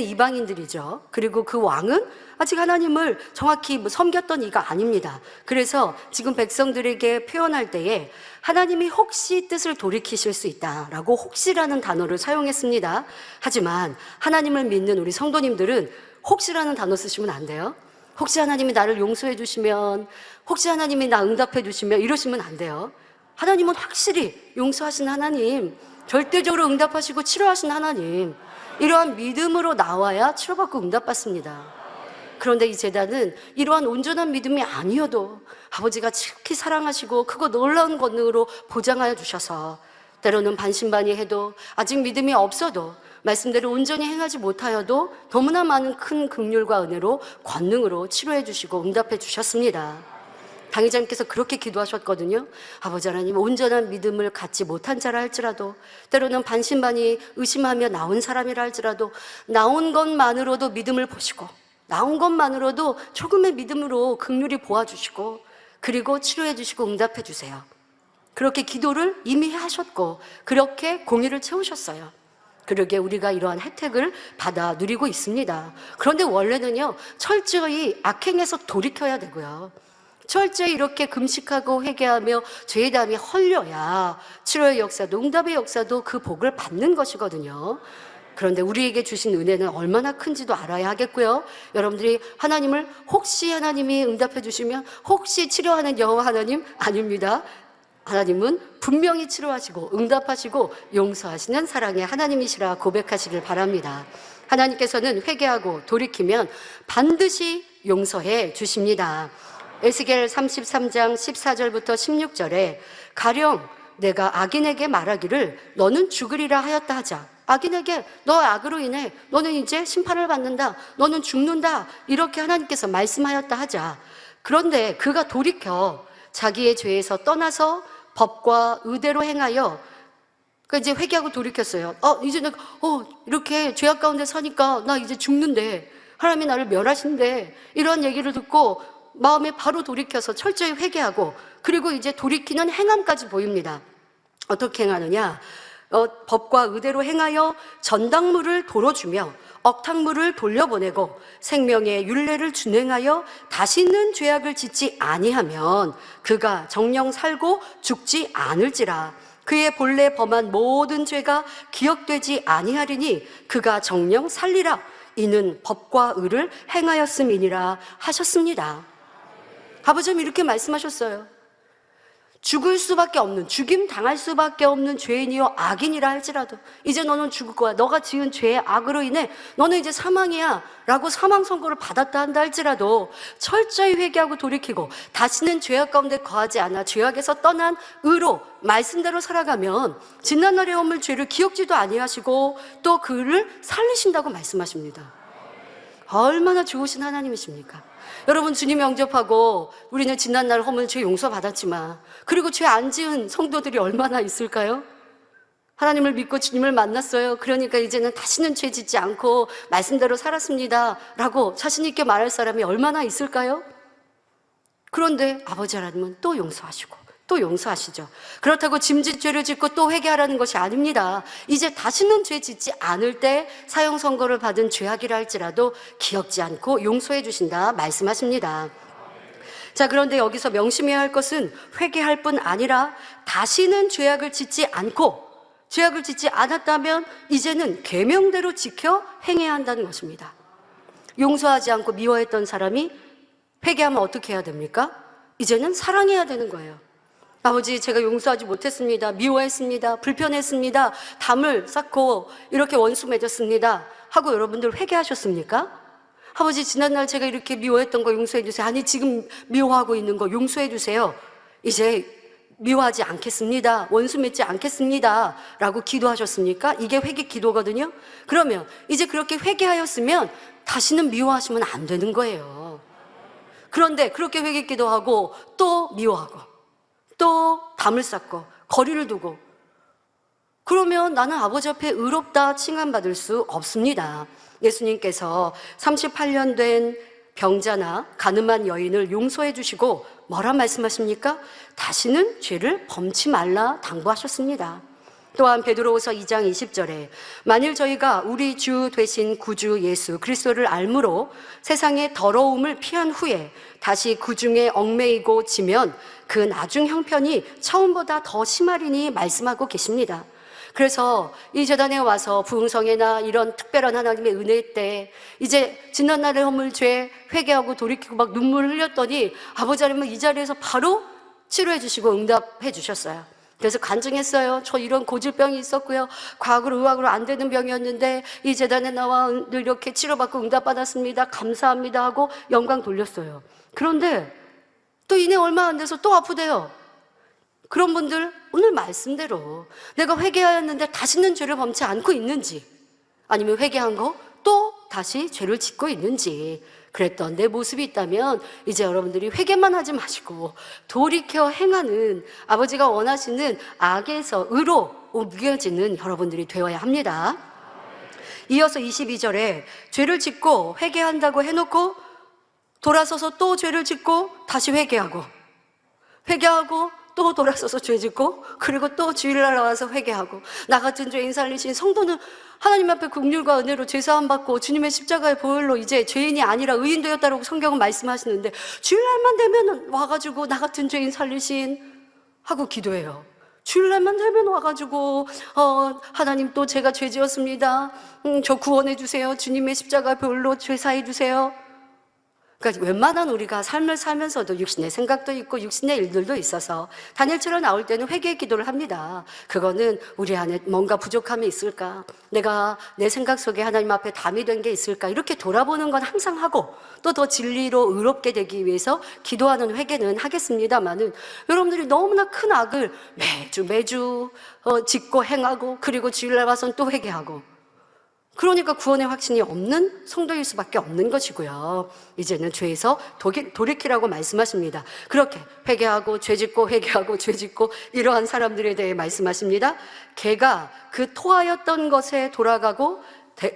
이방인들이죠. 그리고 그 왕은 아직 하나님을 정확히 섬겼던 이가 아닙니다. 그래서 지금 백성들에게 표현할 때에 하나님이 혹시 뜻을 돌이키실 수 있다라고 혹시라는 단어를 사용했습니다. 하지만 하나님을 믿는 우리 성도님들은 혹시라는 단어 쓰시면 안 돼요. 혹시 하나님이 나를 용서해 주시면, 혹시 하나님이 나 응답해 주시면 이러시면 안 돼요. 하나님은 확실히 용서하신 하나님, 절대적으로 응답하시고 치료하신 하나님, 이러한 믿음으로 나와야 치료받고 응답받습니다. 그런데 이 제단은 이러한 온전한 믿음이 아니어도 아버지가 지극히 사랑하시고 크고 놀라운 권능으로 보장하여 주셔서 때로는 반신반의해도 아직 믿음이 없어도 말씀대로 온전히 행하지 못하여도 너무나 많은 큰 긍휼과 은혜로 권능으로 치료해 주시고 응답해 주셨습니다. 당회장님께서 그렇게 기도하셨거든요. 아버지 하나님, 온전한 믿음을 갖지 못한 자라 할지라도, 때로는 반신반의 의심하며 나온 사람이라 할지라도 나온 것만으로도 믿음을 보시고, 나온 것만으로도 조금의 믿음으로 긍휼히 보아주시고, 그리고 치료해 주시고 응답해 주세요. 그렇게 기도를 이미 하셨고 그렇게 공의를 채우셨어요. 그러게 우리가 이러한 혜택을 받아 누리고 있습니다. 그런데 원래는요, 철저히 악행에서 돌이켜야 되고요, 철저히 이렇게 금식하고 회개하며 죄의 담이 헐려야 치료의 역사도 응답의 역사도 그 복을 받는 것이거든요. 그런데 우리에게 주신 은혜는 얼마나 큰지도 알아야 하겠고요. 여러분들이 하나님을 혹시 하나님이 응답해 주시면 혹시 치료하는 여호와 하나님 아닙니다. 하나님은 분명히 치료하시고 응답하시고 용서하시는 사랑의 하나님이시라 고백하시길 바랍니다. 하나님께서는 회개하고 돌이키면 반드시 용서해 주십니다. 에스겔 33장 14절부터 16절에 가령 내가 악인에게 말하기를 너는 죽으리라 하였다 하자. 악인에게 너 악으로 인해 너는 이제 심판을 받는다, 너는 죽는다, 이렇게 하나님께서 말씀하였다 하자. 그런데 그가 돌이켜 자기의 죄에서 떠나서 법과 의대로 행하여 이제 회개하고 돌이켰어요. 이제 내가 이렇게 죄악 가운데 사니까 나 이제 죽는데, 하나님이 나를 멸하신대, 이런 얘기를 듣고 마음에 바로 돌이켜서 철저히 회개하고, 그리고 이제 돌이키는 행함까지 보입니다. 어떻게 행하느냐? 법과 의대로 행하여 전당물을 도로주며 억탕물을 돌려보내고 생명의 율례를 준행하여 다시는 죄악을 짓지 아니하면 그가 정령 살고 죽지 않을지라. 그의 본래 범한 모든 죄가 기억되지 아니하리니 그가 정령 살리라. 이는 법과 의를 행하였음이니라 하셨습니다. 아버지는 이렇게 말씀하셨어요. 죽을 수밖에 없는, 죽임 당할 수밖에 없는 죄인이요 악인이라 할지라도 이제 너는 죽을 거야, 너가 지은 죄의 악으로 인해 너는 이제 사망이야 라고 사망 선고를 받았다 한다 할지라도 철저히 회개하고 돌이키고 다시는 죄악 가운데 거하지 않아 죄악에서 떠난 의로 말씀대로 살아가면 지난날의 허물 죄를 기억지도 아니하시고 또 그를 살리신다고 말씀하십니다. 얼마나 좋으신 하나님이십니까? 여러분, 주님 영접하고 우리는 지난날 허물 죄 용서받았지만, 그리고 죄 안 지은 성도들이 얼마나 있을까요? 하나님을 믿고 주님을 만났어요. 그러니까 이제는 다시는 죄 짓지 않고 말씀대로 살았습니다 라고 자신 있게 말할 사람이 얼마나 있을까요? 그런데 아버지 하나님은 또 용서하시고 또 용서하시죠. 그렇다고 짐짓 죄를 짓고 또 회개하라는 것이 아닙니다. 이제 다시는 죄 짓지 않을 때 사형 선고를 받은 죄악이라 할지라도 기억지 않고 용서해 주신다 말씀하십니다. 자, 그런데 여기서 명심해야 할 것은 회개할 뿐 아니라 다시는 죄악을 짓지 않고, 죄악을 짓지 않았다면 이제는 계명대로 지켜 행해야 한다는 것입니다. 용서하지 않고 미워했던 사람이 회개하면 어떻게 해야 됩니까? 이제는 사랑해야 되는 거예요. 아버지, 제가 용서하지 못했습니다. 미워했습니다. 불편했습니다. 담을 쌓고 이렇게 원수 맺었습니다 하고 여러분들 회개하셨습니까? 아버지, 지난날 제가 이렇게 미워했던 거 용서해 주세요. 아니, 지금 미워하고 있는 거 용서해 주세요. 이제 미워하지 않겠습니다. 원수 맺지 않겠습니다 라고 기도하셨습니까? 이게 회개 기도거든요. 그러면 이제 그렇게 회개하였으면 다시는 미워하시면 안 되는 거예요. 그런데 그렇게 회개 기도하고 또 미워하고 또 담을 쌓고 거리를 두고, 그러면 나는 아버지 앞에 의롭다 칭함받을 수 없습니다. 예수님께서 38년 된 병자나 가늠한 여인을 용서해 주시고 뭐라 말씀하십니까? 다시는 죄를 범치 말라 당부하셨습니다. 또한 베드로후서 2장 20절에 만일 저희가 우리 주 되신 구주 예수 그리스도를 알므로 세상의 더러움을 피한 후에 다시 그 중에 얽매이고 지면 그 나중 형편이 처음보다 더 심하리니 말씀하고 계십니다. 그래서 이 제단에 와서 부흥성회나 이런 특별한 하나님의 은혜 때 이제 지난날의 허물 죄 회개하고 돌이키고 막 눈물을 흘렸더니 아버지 하나님은 이 자리에서 바로 치료해 주시고 응답해 주셨어요. 그래서 간증했어요. 저 이런 고질병이 있었고요. 과학으로 의학으로 안 되는 병이었는데 이 재단에 나와 늘 이렇게 치료받고 응답받았습니다. 감사합니다 하고 영광 돌렸어요. 그런데 또 이내 얼마 안 돼서 또 아프대요. 그런 분들 오늘 말씀대로 내가 회개하였는데 다시는 죄를 범치 않고 있는지, 아니면 회개한 거 또 다시 죄를 짓고 있는지, 그랬던 내 모습이 있다면 이제 여러분들이 회개만 하지 마시고 돌이켜 행하는, 아버지가 원하시는 악에서 의로 옮겨지는 여러분들이 되어야 합니다. 이어서 22절에 죄를 짓고 회개한다고 해놓고 돌아서서 또 죄를 짓고 다시 회개하고 또 돌아서서 죄 짓고 그리고 또 주일날 나와서 회개하고, 나 같은 죄인 살리신 성도는 하나님 앞에 긍휼과 은혜로 죄사함 받고 주님의 십자가의 보혈로 이제 죄인이 아니라 의인 되었다라고 성경은 말씀하시는데, 주일날만 되면 와가지고 나 같은 죄인 살리신 하고 기도해요. 주일날만 되면 와가지고 하나님 또 제가 죄 지었습니다. 저 구원해 주세요. 주님의 십자가 보혈로 죄 사해 주세요. 그러니까 웬만한 우리가 삶을 살면서도 육신의 생각도 있고 육신의 일들도 있어서 다니엘처럼 나올 때는 회개의 기도를 합니다. 그거는 우리 안에 뭔가 부족함이 있을까? 내가 내 생각 속에 하나님 앞에 담이 된 게 있을까? 이렇게 돌아보는 건 항상 하고, 또 더 진리로 의롭게 되기 위해서 기도하는 회개는 하겠습니다만은, 여러분들이 너무나 큰 악을 매주 짓고 행하고 그리고 주일날 와서는 또 회개하고, 그러니까 구원의 확신이 없는 성도일 수밖에 없는 것이고요. 이제는 죄에서 돌이키라고 말씀하십니다. 그렇게 회개하고 죄짓고 회개하고 죄짓고 이러한 사람들에 대해 말씀하십니다. 개가 그 토하였던 것에 돌아가고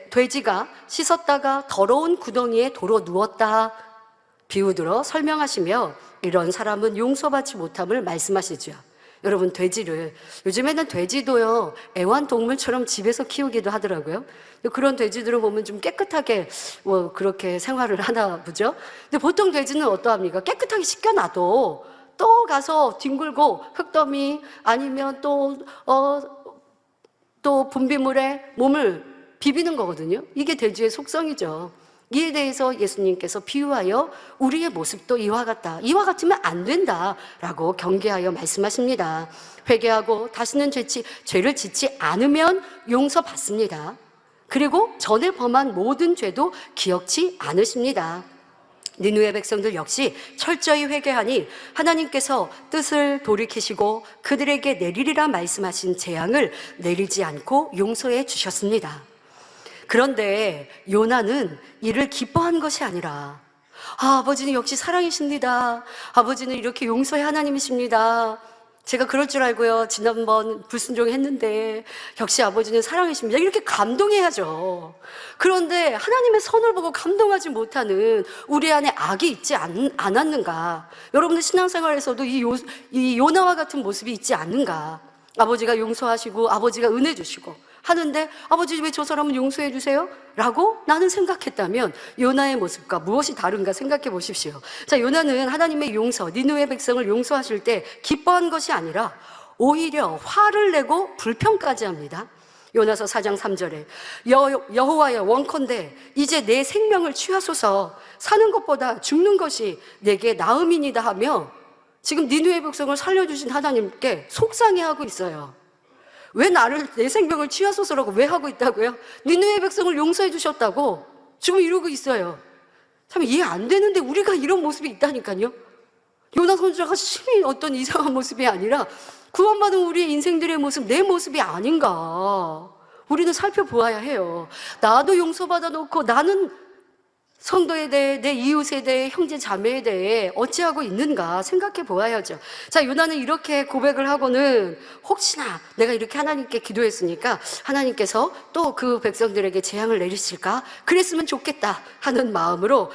돼지가 씻었다가 더러운 구덩이에 도로 누웠다 비유들어 설명하시며, 이런 사람은 용서받지 못함을 말씀하시죠. 여러분, 돼지를, 요즘에는 돼지도요 애완동물처럼 집에서 키우기도 하더라고요. 그런 돼지들을 보면 좀 깨끗하게 그렇게 생활을 하나 보죠. 근데 보통 돼지는 어떠합니까? 깨끗하게 씻겨놔도 또 가서 뒹굴고 흙더미 아니면 또 분비물에 몸을 비비는 거거든요. 이게 돼지의 속성이죠. 이에 대해서 예수님께서 비유하여 우리의 모습도 이와 같으면 안 된다라고 경계하여 말씀하십니다. 회개하고 다시는 죄를 짓지 않으면 용서받습니다. 그리고 전에 범한 모든 죄도 기억지 않으십니다. 니느웨 백성들 역시 철저히 회개하니 하나님께서 뜻을 돌이키시고 그들에게 내리리라 말씀하신 재앙을 내리지 않고 용서해 주셨습니다. 그런데 요나는 이를 기뻐한 것이 아니라, 아버지는 역시 사랑이십니다. 아버지는 이렇게 용서의 하나님이십니다. 제가 그럴 줄 알고요 지난번 불순종했는데 역시 아버지는 사랑이십니다. 이렇게 감동해야죠. 그런데 하나님의 선을 보고 감동하지 못하는 우리 안에 악이 있지 않았는가? 여러분들 신앙생활에서도 이 요나와 같은 모습이 있지 않는가? 아버지가 용서하시고 아버지가 은혜 주시고 하는데, 아버지 왜 저 사람은 용서해 주세요? 라고 나는 생각했다면 요나의 모습과 무엇이 다른가 생각해 보십시오. 자, 요나는 하나님의 용서, 니느웨 백성을 용서하실 때 기뻐한 것이 아니라 오히려 화를 내고 불평까지 합니다. 요나서 4장 3절에 여호와여 원컨대 이제 내 생명을 취하소서, 사는 것보다 죽는 것이 내게 나음이니이다 하며 지금 니느웨 백성을 살려주신 하나님께 속상해하고 있어요. 왜 내 생명을 취하소서라고 왜 하고 있다고요? 니느웨 백성을 용서해 주셨다고 지금 이러고 있어요. 참 이해 안 되는데 우리가 이런 모습이 있다니까요. 요나 선지자가 심히 어떤 이상한 모습이 아니라 구원받은 우리의 인생들의 모습, 내 모습이 아닌가 우리는 살펴보아야 해요. 나도 용서받아 놓고 나는 성도에 대해, 내 이웃에 대해, 형제 자매에 대해 어찌하고 있는가 생각해 보아야죠. 자, 요나는 이렇게 고백을 하고는 혹시나 내가 이렇게 하나님께 기도했으니까 하나님께서 또 그 백성들에게 재앙을 내리실까? 그랬으면 좋겠다 하는 마음으로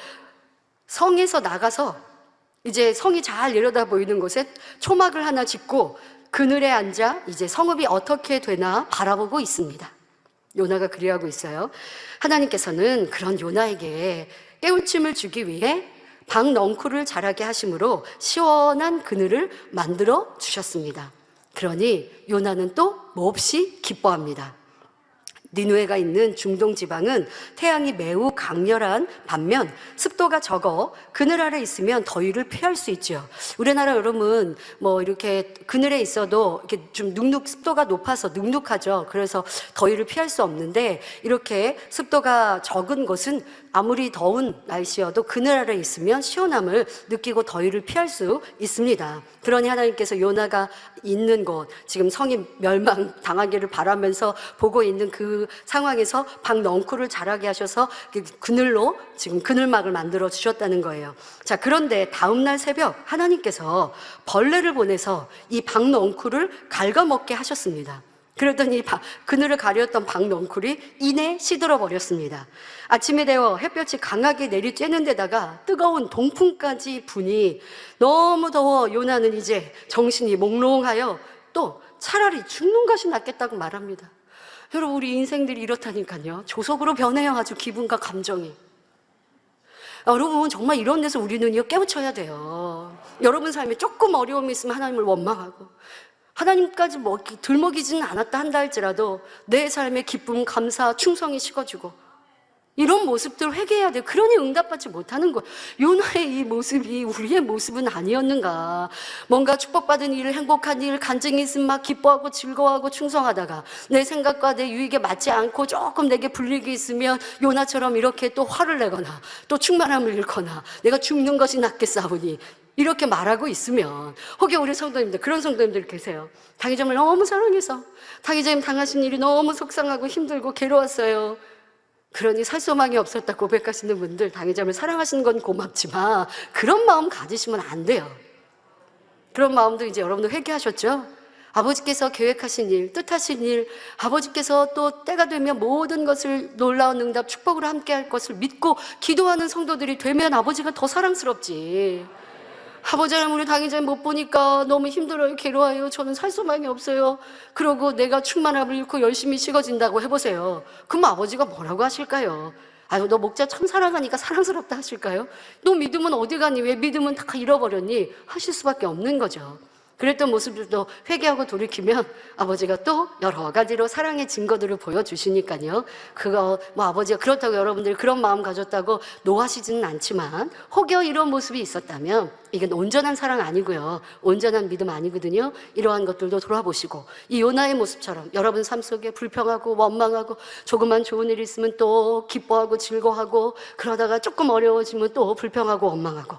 성에서 나가서 이제 성이 잘 내려다 보이는 곳에 초막을 하나 짓고 그늘에 앉아 이제 성읍이 어떻게 되나 바라보고 있습니다. 요나가 그리하고 있어요. 하나님께서는 그런 요나에게 깨우침을 주기 위해 방 넝쿨을 자라게 하심으로 시원한 그늘을 만들어 주셨습니다. 그러니 요나는 또 몹시 기뻐합니다. 니누에가 있는 중동 지방은 태양이 매우 강렬한 반면 습도가 적어 그늘 아래 있으면 더위를 피할 수 있죠. 우리나라 여름은 뭐 이렇게 그늘에 있어도 이렇게 좀 습도가 높아서 눅눅하죠. 그래서 더위를 피할 수 없는데 이렇게 습도가 적은 곳은 아무리 더운 날씨여도 그늘 아래 있으면 시원함을 느끼고 더위를 피할 수 있습니다. 그러니 하나님께서 요나가 있는 곳, 지금 성이 멸망당하기를 바라면서 보고 있는 그 상황에서 박넝쿨을 자라게 하셔서 그늘로 지금 그늘막을 만들어 주셨다는 거예요. 자, 그런데 다음날 새벽 하나님께서 벌레를 보내서 이 박넝쿨을 갉아먹게 하셨습니다. 그러더니 그늘을 가렸던 박넝쿨이 이내 시들어 버렸습니다. 아침이 되어 햇볕이 강하게 내리쬐는 데다가 뜨거운 동풍까지 부니 너무 더워 요나는 이제 정신이 몽롱하여 또 차라리 죽는 것이 낫겠다고 말합니다. 여러분, 우리 인생들이 이렇다니까요. 조속으로 변해요. 아주 기분과 감정이. 여러분, 정말 이런 데서 우리는요 깨우쳐야 돼요. 여러분 삶에 조금 어려움이 있으면 하나님을 원망하고 하나님까지 들먹이지는 않았다 한다 할지라도 내 삶의 기쁨, 감사, 충성이 식어지고 이런 모습들 회개해야 돼요. 그러니 응답받지 못하는 거예요. 요나의 이 모습이 우리의 모습은 아니었는가. 뭔가 축복받은 일, 행복한 일, 간증이 있으면 막 기뻐하고 즐거워하고 충성하다가 내 생각과 내 유익에 맞지 않고 조금 내게 불리익이 있으면 요나처럼 이렇게 또 화를 내거나 또 충만함을 잃거나 내가 죽는 것이 낫겠사오니 이렇게 말하고 있으면, 혹여 우리 성도님들, 그런 성도님들 계세요. 당의점을 너무 사랑해서 당의점 당하신 일이 너무 속상하고 힘들고 괴로웠어요. 그러니 살 소망이 없었다 고백하시는 분들, 당의점을 사랑하시는 건 고맙지만 그런 마음 가지시면 안 돼요. 그런 마음도 이제 여러분도 회개하셨죠? 아버지께서 계획하신 일, 뜻하신 일, 아버지께서 또 때가 되면 모든 것을 놀라운 응답, 축복으로 함께 할 것을 믿고 기도하는 성도들이 되면 아버지가 더 사랑스럽지. 아버지 하나님, 우리 당의자님 못 보니까 너무 힘들어요, 괴로워요, 저는 살 소망이 없어요. 그러고 내가 충만함을 잃고 열심히 식어진다고 해보세요. 그럼 아버지가 뭐라고 하실까요? 아유, 너 목자 참 사랑하니까 사랑스럽다 하실까요? 너 믿음은 어디 가니? 왜 믿음은 다 잃어버렸니? 하실 수밖에 없는 거죠. 그랬던 모습들도 회개하고 돌이키면 아버지가 또 여러 가지로 사랑의 증거들을 보여주시니까요. 그거 아버지가 그렇다고 여러분들이 그런 마음 가졌다고 노하시지는 않지만 혹여 이런 모습이 있었다면 이게 온전한 사랑 아니고요, 온전한 믿음 아니거든요. 이러한 것들도 돌아보시고 이 요나의 모습처럼 여러분 삶 속에 불평하고 원망하고 조그만 좋은 일이 있으면 또 기뻐하고 즐거워하고 그러다가 조금 어려워지면 또 불평하고 원망하고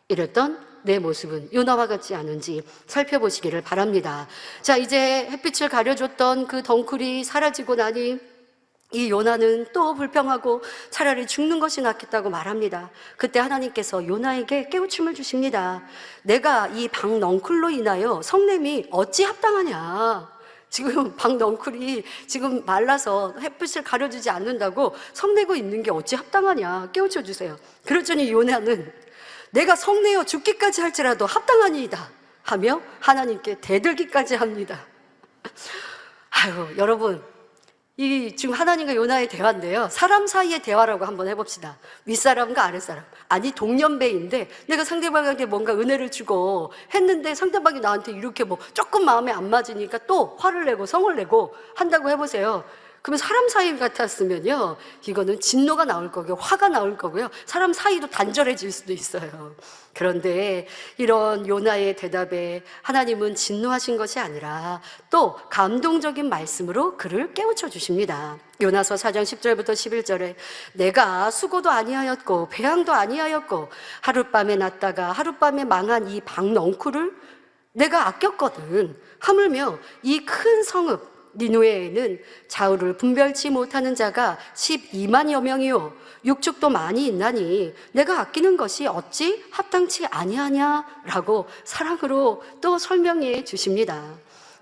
이랬던 내 모습은 요나와 같지 않은지 살펴보시기를 바랍니다. 자, 이제 햇빛을 가려줬던 그 덩쿨이 사라지고 나니 이 요나는 또 불평하고 차라리 죽는 것이 낫겠다고 말합니다. 그때 하나님께서 요나에게 깨우침을 주십니다. 내가 이 박넝쿨로 인하여 성냄이 어찌 합당하냐. 지금 박넝쿨이 지금 말라서 햇빛을 가려주지 않는다고 성내고 있는 게 어찌 합당하냐. 깨우쳐 주세요. 그러더니 요나는 내가 성내어 죽기까지 할지라도 합당하니이다 하며 하나님께 대들기까지 합니다. 아유, 여러분, 이 지금 하나님과 요나의 대화인데요, 사람 사이의 대화라고 한번 해봅시다. 윗사람과 아랫사람, 아니 동년배인데 내가 상대방에게 뭔가 은혜를 주고 했는데 상대방이 나한테 이렇게 조금 마음에 안 맞으니까 또 화를 내고 성을 내고 한다고 해보세요. 그러면 사람 사이 같았으면요, 이거는 진노가 나올 거고요, 화가 나올 거고요, 사람 사이도 단절해질 수도 있어요. 그런데 이런 요나의 대답에 하나님은 진노하신 것이 아니라 또 감동적인 말씀으로 그를 깨우쳐 주십니다. 요나서 4장 10절부터 11절에 내가 수고도 아니하였고 배양도 아니하였고 하룻밤에 났다가 하룻밤에 망한 이 박넝쿨을 내가 아꼈거든. 하물며 이 큰 성읍 니누에에는 좌우를 분별치 못하는 자가 12만여 명이요 육축도 많이 있나니 내가 아끼는 것이 어찌 합당치 아니하냐라고 사랑으로 또 설명해 주십니다.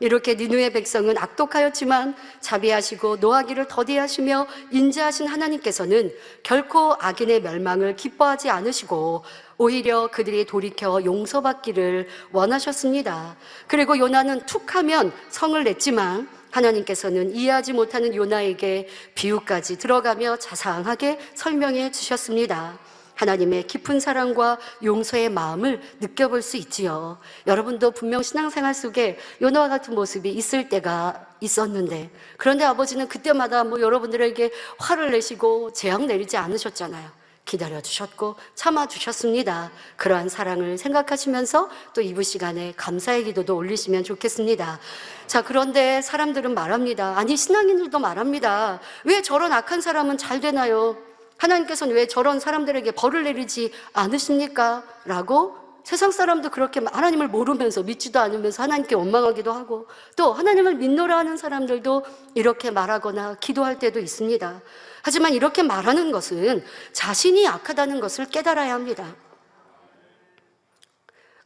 이렇게 니누의 백성은 악독하였지만 자비하시고 노하기를 더디하시며 인자하신 하나님께서는 결코 악인의 멸망을 기뻐하지 않으시고 오히려 그들이 돌이켜 용서받기를 원하셨습니다. 그리고 요나는 툭하면 성을 냈지만 하나님께서는 이해하지 못하는 요나에게 비유까지 들어가며 자상하게 설명해 주셨습니다. 하나님의 깊은 사랑과 용서의 마음을 느껴볼 수 있지요. 여러분도 분명 신앙생활 속에 요나와 같은 모습이 있을 때가 있었는데, 그런데 아버지는 그때마다 여러분들에게 화를 내시고 재앙 내리지 않으셨잖아요. 기다려주셨고 참아주셨습니다. 그러한 사랑을 생각하시면서 또 이부 시간에 감사의 기도도 올리시면 좋겠습니다. 자, 그런데 사람들은 말합니다. 아니, 신앙인들도 말합니다. 왜 저런 악한 사람은 잘 되나요? 하나님께서는 왜 저런 사람들에게 벌을 내리지 않으십니까? 라고 세상 사람도 그렇게 하나님을 모르면서 믿지도 않으면서 하나님께 원망하기도 하고, 또 하나님을 믿노라 하는 사람들도 이렇게 말하거나 기도할 때도 있습니다. 하지만 이렇게 말하는 것은 자신이 악하다는 것을 깨달아야 합니다.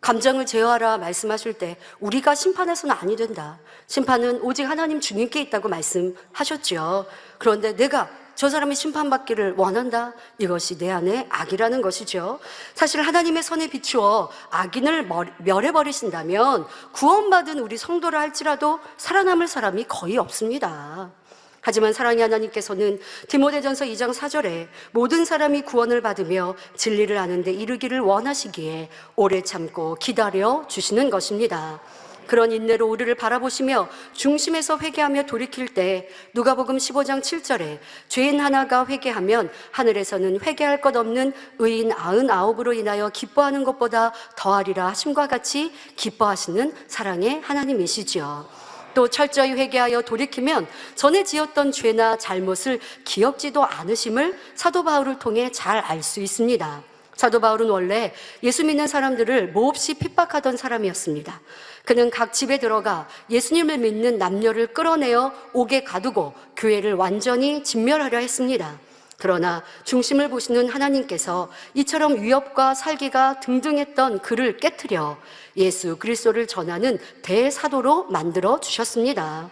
감정을 제어하라 말씀하실 때 우리가 심판해서는 아니 된다. 심판은 오직 하나님 주님께 있다고 말씀하셨죠. 그런데 내가 저 사람이 심판받기를 원한다? 이것이 내 안에 악이라는 것이죠. 사실 하나님의 선에 비추어 악인을 멸해버리신다면 구원받은 우리 성도라 할지라도 살아남을 사람이 거의 없습니다. 하지만 사랑의 하나님께서는 디모데전서 2장 4절에 모든 사람이 구원을 받으며 진리를 아는 데 이르기를 원하시기에 오래 참고 기다려 주시는 것입니다. 그런 인내로 우리를 바라보시며 중심에서 회개하며 돌이킬 때 누가복음 15장 7절에 죄인 하나가 회개하면 하늘에서는 회개할 것 없는 의인 99으로 인하여 기뻐하는 것보다 더하리라 하심과 같이 기뻐하시는 사랑의 하나님이시지요. 또 철저히 회개하여 돌이키면 전에 지었던 죄나 잘못을 기억지도 않으심을 사도 바울을 통해 잘 알 수 있습니다. 사도 바울은 원래 예수 믿는 사람들을 몹시 핍박하던 사람이었습니다. 그는 각 집에 들어가 예수님을 믿는 남녀를 끌어내어 옥에 가두고 교회를 완전히 진멸하려 했습니다. 그러나 중심을 보시는 하나님께서 이처럼 위협과 살기가 등등했던 그를 깨트려 예수 그리스도를 전하는 대사도로 만들어 주셨습니다.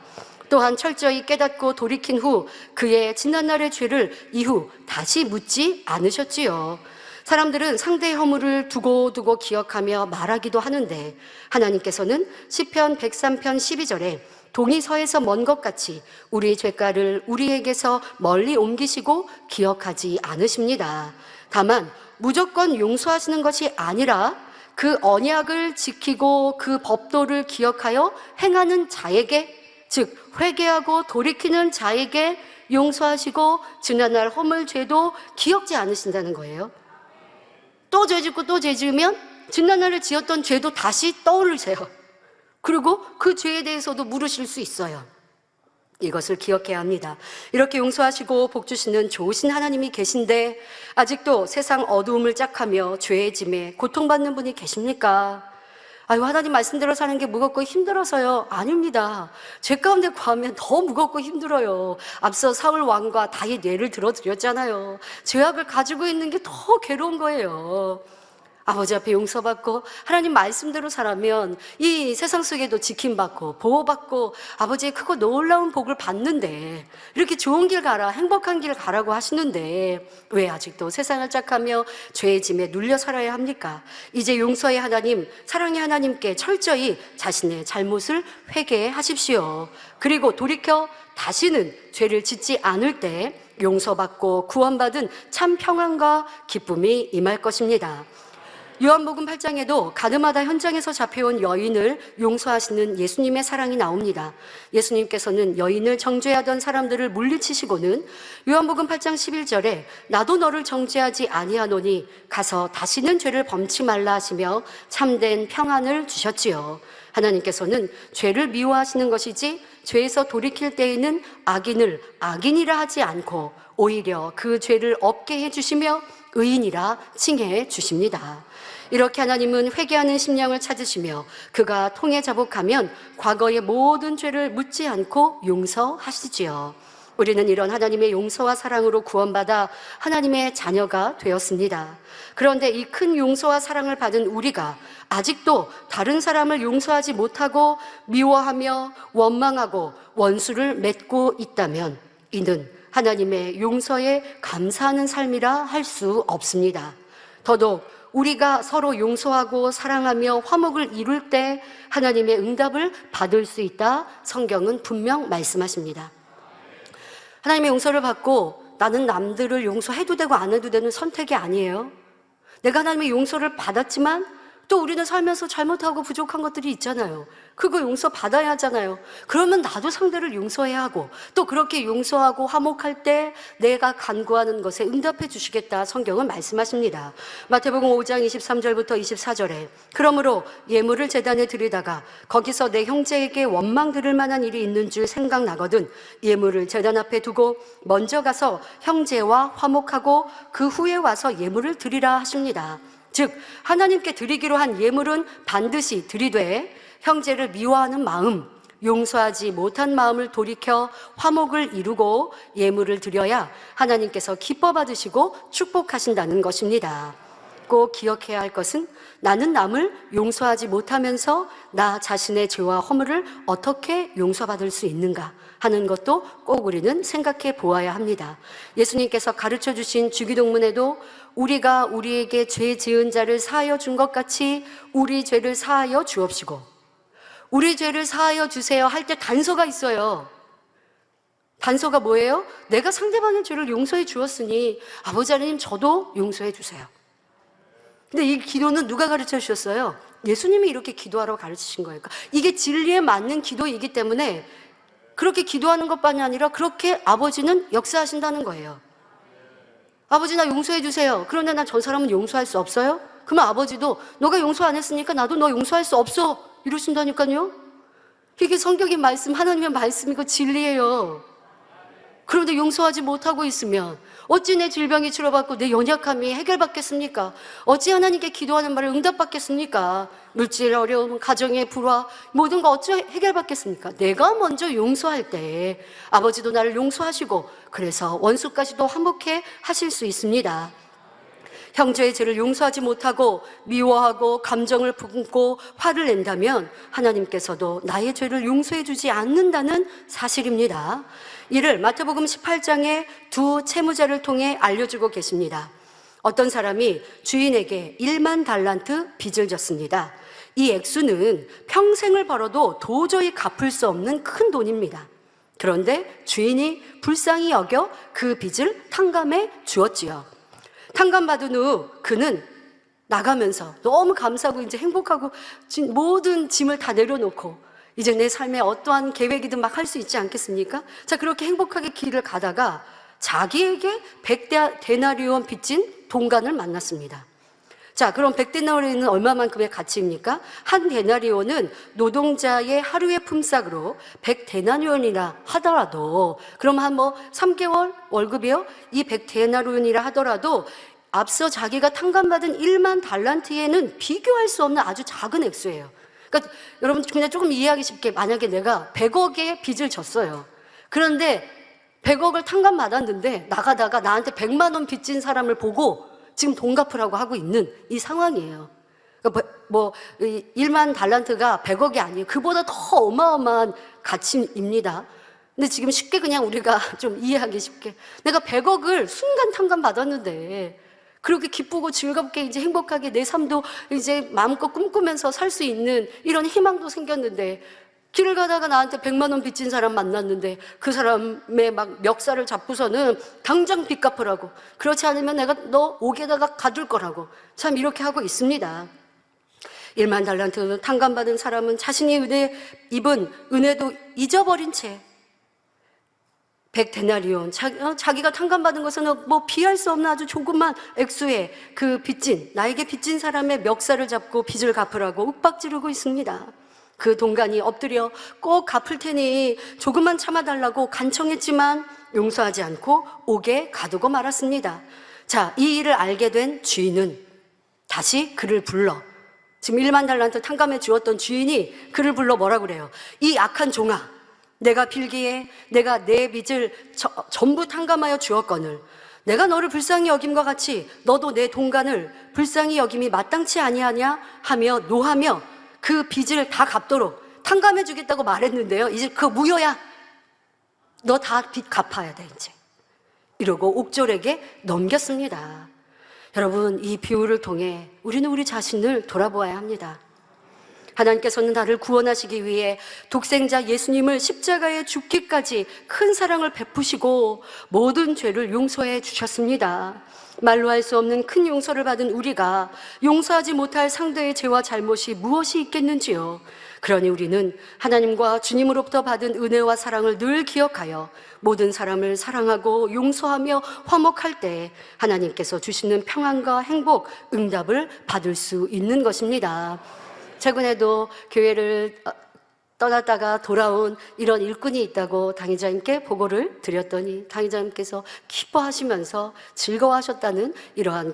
또한 철저히 깨닫고 돌이킨 후 그의 지난날의 죄를 이후 다시 묻지 않으셨지요. 사람들은 상대의 허물을 두고두고 기억하며 말하기도 하는데 하나님께서는 시편 103편 12절에 동이 서에서 먼 것 같이 우리 죄가를 우리에게서 멀리 옮기시고 기억하지 않으십니다. 다만 무조건 용서하시는 것이 아니라 그 언약을 지키고 그 법도를 기억하여 행하는 자에게, 즉 회개하고 돌이키는 자에게 용서하시고 지난날 허물 죄도 기억지 않으신다는 거예요. 또 죄 짓고 또 죄 지으면 지난날에 지었던 죄도 다시 떠오르세요. 그리고 그 죄에 대해서도 물으실 수 있어요. 이것을 기억해야 합니다. 이렇게 용서하시고 복 주시는 좋으신 하나님이 계신데 아직도 세상 어두움을 짝하며 죄의 짐에 고통받는 분이 계십니까? 아유, 하나님 말씀대로 사는 게 무겁고 힘들어서요. 아닙니다. 죄 가운데 거하면 더 무겁고 힘들어요. 앞서 사울 왕과 다윗 예를 들어드렸잖아요. 죄악을 가지고 있는 게 더 괴로운 거예요. 아버지 앞에 용서받고 하나님 말씀대로 살아면 이 세상 속에도 지킴받고 보호받고 아버지의 크고 놀라운 복을 받는데, 이렇게 좋은 길 가라, 행복한 길 가라고 하시는데 왜 아직도 세상을 짝하며 죄의 짐에 눌려 살아야 합니까? 이제 용서의 하나님, 사랑의 하나님께 철저히 자신의 잘못을 회개하십시오. 그리고 돌이켜 다시는 죄를 짓지 않을 때 용서받고 구원받은 참 평안과 기쁨이 임할 것입니다. 요한복음 8장에도 가늠하다 현장에서 잡혀온 여인을 용서하시는 예수님의 사랑이 나옵니다. 예수님께서는 여인을 정죄하던 사람들을 물리치시고는 요한복음 8장 11절에 나도 너를 정죄하지 아니하노니 가서 다시는 죄를 범치 말라 하시며 참된 평안을 주셨지요. 하나님께서는 죄를 미워하시는 것이지 죄에서 돌이킬 때에는 악인을 악인이라 하지 않고 오히려 그 죄를 없게 해주시며 의인이라 칭해 주십니다. 이렇게 하나님은 회개하는 심령을 찾으시며 그가 통해 자복하면 과거의 모든 죄를 묻지 않고 용서하시지요. 우리는 이런 하나님의 용서와 사랑으로 구원받아 하나님의 자녀가 되었습니다. 그런데 이 큰 용서와 사랑을 받은 우리가 아직도 다른 사람을 용서하지 못하고 미워하며 원망하고 원수를 맺고 있다면 이는 하나님의 용서에 감사하는 삶이라 할 수 없습니다. 더더욱 우리가 서로 용서하고 사랑하며 화목을 이룰 때 하나님의 응답을 받을 수 있다. 성경은 분명 말씀하십니다. 하나님의 용서를 받고 나는 남들을 용서해도 되고 안 해도 되는 선택이 아니에요. 내가 하나님의 용서를 받았지만 또 우리는 살면서 잘못하고 부족한 것들이 있잖아요. 그거 용서받아야 하잖아요. 그러면 나도 상대를 용서해야 하고, 또 그렇게 용서하고 화목할 때 내가 간구하는 것에 응답해 주시겠다 성경은 말씀하십니다. 마태복음 5장 23절부터 24절에 그러므로 예물을 제단에 드리다가 거기서 내 형제에게 원망 들을 만한 일이 있는 줄 생각나거든 예물을 제단 앞에 두고 먼저 가서 형제와 화목하고 그 후에 와서 예물을 드리라 하십니다. 즉 하나님께 드리기로 한 예물은 반드시 드리되 형제를 미워하는 마음, 용서하지 못한 마음을 돌이켜 화목을 이루고 예물을 드려야 하나님께서 기뻐 받으시고 축복하신다는 것입니다. 꼭 기억해야 할 것은 나는 남을 용서하지 못하면서 나 자신의 죄와 허물을 어떻게 용서받을 수 있는가 하는 것도 꼭 우리는 생각해 보아야 합니다. 예수님께서 가르쳐 주신 주기도문에도 우리가 우리에게 죄 지은 자를 사하여 준 것 같이 우리 죄를 사하여 주옵시고, 우리 죄를 사하여 주세요 할 때 단서가 있어요. 단서가 뭐예요? 내가 상대방의 죄를 용서해 주었으니 아버지 하나님 저도 용서해 주세요. 근데 이 기도는 누가 가르쳐 주셨어요? 예수님이 이렇게 기도하라고 가르치신 거예요. 이게 진리에 맞는 기도이기 때문에 그렇게 기도하는 것만이 아니라 그렇게 아버지는 역사하신다는 거예요. 아버지 나 용서해 주세요. 그런데 난 저 사람은 용서할 수 없어요? 그러면 아버지도 너가 용서 안 했으니까 나도 너 용서할 수 없어 이러신다니까요. 이게 성경의 말씀, 하나님의 말씀이고 진리예요. 그런데 용서하지 못하고 있으면 어찌 내 질병이 치료받고 내 연약함이 해결받겠습니까? 어찌 하나님께 기도하는 말을 응답받겠습니까? 물질 어려움, 가정의 불화, 모든 거 어찌 해결받겠습니까? 내가 먼저 용서할 때 아버지도 나를 용서하시고 그래서 원수까지도 화목해 하실 수 있습니다. 형제의 죄를 용서하지 못하고 미워하고 감정을 품고 화를 낸다면 하나님께서도 나의 죄를 용서해 주지 않는다는 사실입니다. 이를 마태복음 18장의 두 채무자를 통해 알려주고 계십니다. 어떤 사람이 주인에게 1만 달란트 빚을 졌습니다. 이 액수는 평생을 벌어도 도저히 갚을 수 없는 큰 돈입니다. 그런데 주인이 불쌍히 여겨 그 빚을 탕감해 주었지요. 탕감받은 후 그는 나가면서 너무 감사하고 이제 행복하고 모든 짐을 다 내려놓고 이제 내 삶에 어떠한 계획이든 막 할 수 있지 않겠습니까? 자, 그렇게 행복하게 길을 가다가 자기에게 100데나리온 빚진 동간을 만났습니다. 자, 그럼 100데나리온은 얼마만큼의 가치입니까? 한 데나리온은 노동자의 하루의 품삯으로 100데나리온이라 하더라도, 그럼 한 3개월 월급이요? 이 100데나리온이라 하더라도 앞서 자기가 탕감받은 1만 달란트에는 비교할 수 없는 아주 작은 액수예요. 그러니까 여러분 그냥 조금 이해하기 쉽게, 만약에 내가 100억의 빚을 졌어요. 그런데 100억을 탕감받았는데 나가다가 나한테 100만 원 빚진 사람을 보고 지금 돈 갚으라고 하고 있는 이 상황이에요. 그러니까 1만 달란트가 100억이 아니에요. 그보다 더 어마어마한 가치입니다. 근데 지금 쉽게 그냥 우리가 좀 이해하기 쉽게, 내가 100억을 순간 탕감받았는데 그렇게 기쁘고 즐겁게 이제 행복하게 내 삶도 이제 마음껏 꿈꾸면서 살 수 있는 이런 희망도 생겼는데, 길을 가다가 나한테 100만 원 빚진 사람 만났는데 그 사람의 막 멱살을 잡고서는 당장 빚 갚으라고, 그렇지 않으면 내가 너 옥에다가 가둘 거라고, 참 이렇게 하고 있습니다. 1만 달란트 탕감받은 사람은 자신이 입은 은혜도 잊어버린 채 100데나리온, 자기가 탕감받은 것은 비할 수 없는 아주 조그만 액수의 그 빚진, 나에게 빚진 사람의 멱살을 잡고 빚을 갚으라고 윽박지르고 있습니다. 그 동간이 엎드려 꼭 갚을 테니 조금만 참아달라고 간청했지만 용서하지 않고 옥에 가두고 말았습니다. 자, 이 일을 알게 된 주인은 다시 그를 불러, 지금 1만 달란트 탕감해 주었던 주인이 그를 불러 뭐라고 그래요? 이 악한 종아, 내가 빌기에 내가 내 빚을 전부 탕감하여 주었거늘 내가 너를 불쌍히 여김과 같이 너도 내 동간을 불쌍히 여김이 마땅치 아니하냐 하며 노하며 그 빚을 다 갚도록 탕감해 주겠다고 말했는데요, 이제 그거 무효야. 너 다 빚 갚아야 돼 이제, 이러고 옥졸에게 넘겼습니다. 여러분, 이 비유를 통해 우리는 우리 자신을 돌아보아야 합니다. 하나님께서는 나를 구원하시기 위해 독생자 예수님을 십자가에 죽기까지 큰 사랑을 베푸시고 모든 죄를 용서해 주셨습니다. 말로 할 수 없는 큰 용서를 받은 우리가 용서하지 못할 상대의 죄와 잘못이 무엇이 있겠는지요. 그러니 우리는 하나님과 주님으로부터 받은 은혜와 사랑을 늘 기억하여 모든 사람을 사랑하고 용서하며 화목할 때 하나님께서 주시는 평안과 행복, 응답을 받을 수 있는 것입니다. 최근에도 교회를 떠났다가 돌아온 이런 일꾼이 있다고 당의자님께 보고를 드렸더니 당의자님께서 기뻐하시면서 즐거워하셨다는 이러한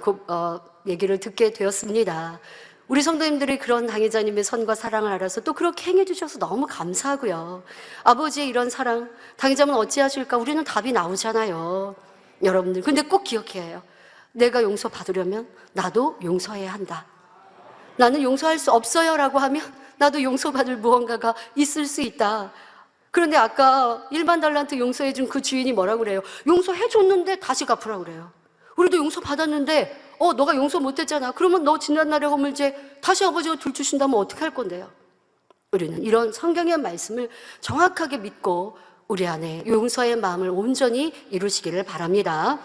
얘기를 듣게 되었습니다. 우리 성도님들이 그런 당의자님의 선과 사랑을 알아서 또 그렇게 행해 주셔서 너무 감사하고요. 아버지의 이런 사랑, 당의자면 어찌하실까? 우리는 답이 나오잖아요. 여러분들, 근데 꼭 기억해야 해요. 내가 용서받으려면 나도 용서해야 한다. 나는 용서할 수 없어요 라고 하면 나도 용서받을 무언가가 있을 수 있다. 그런데 아까 1만 달란트 용서해준 그 주인이 뭐라고 그래요? 용서해줬는데 다시 갚으라고 그래요. 우리도 용서받았는데 너가 용서 못했잖아. 그러면 너 지난날의 허물죄 다시 아버지가 들추신다면 어떻게 할 건데요? 우리는 이런 성경의 말씀을 정확하게 믿고 우리 안에 용서의 마음을 온전히 이루시기를 바랍니다.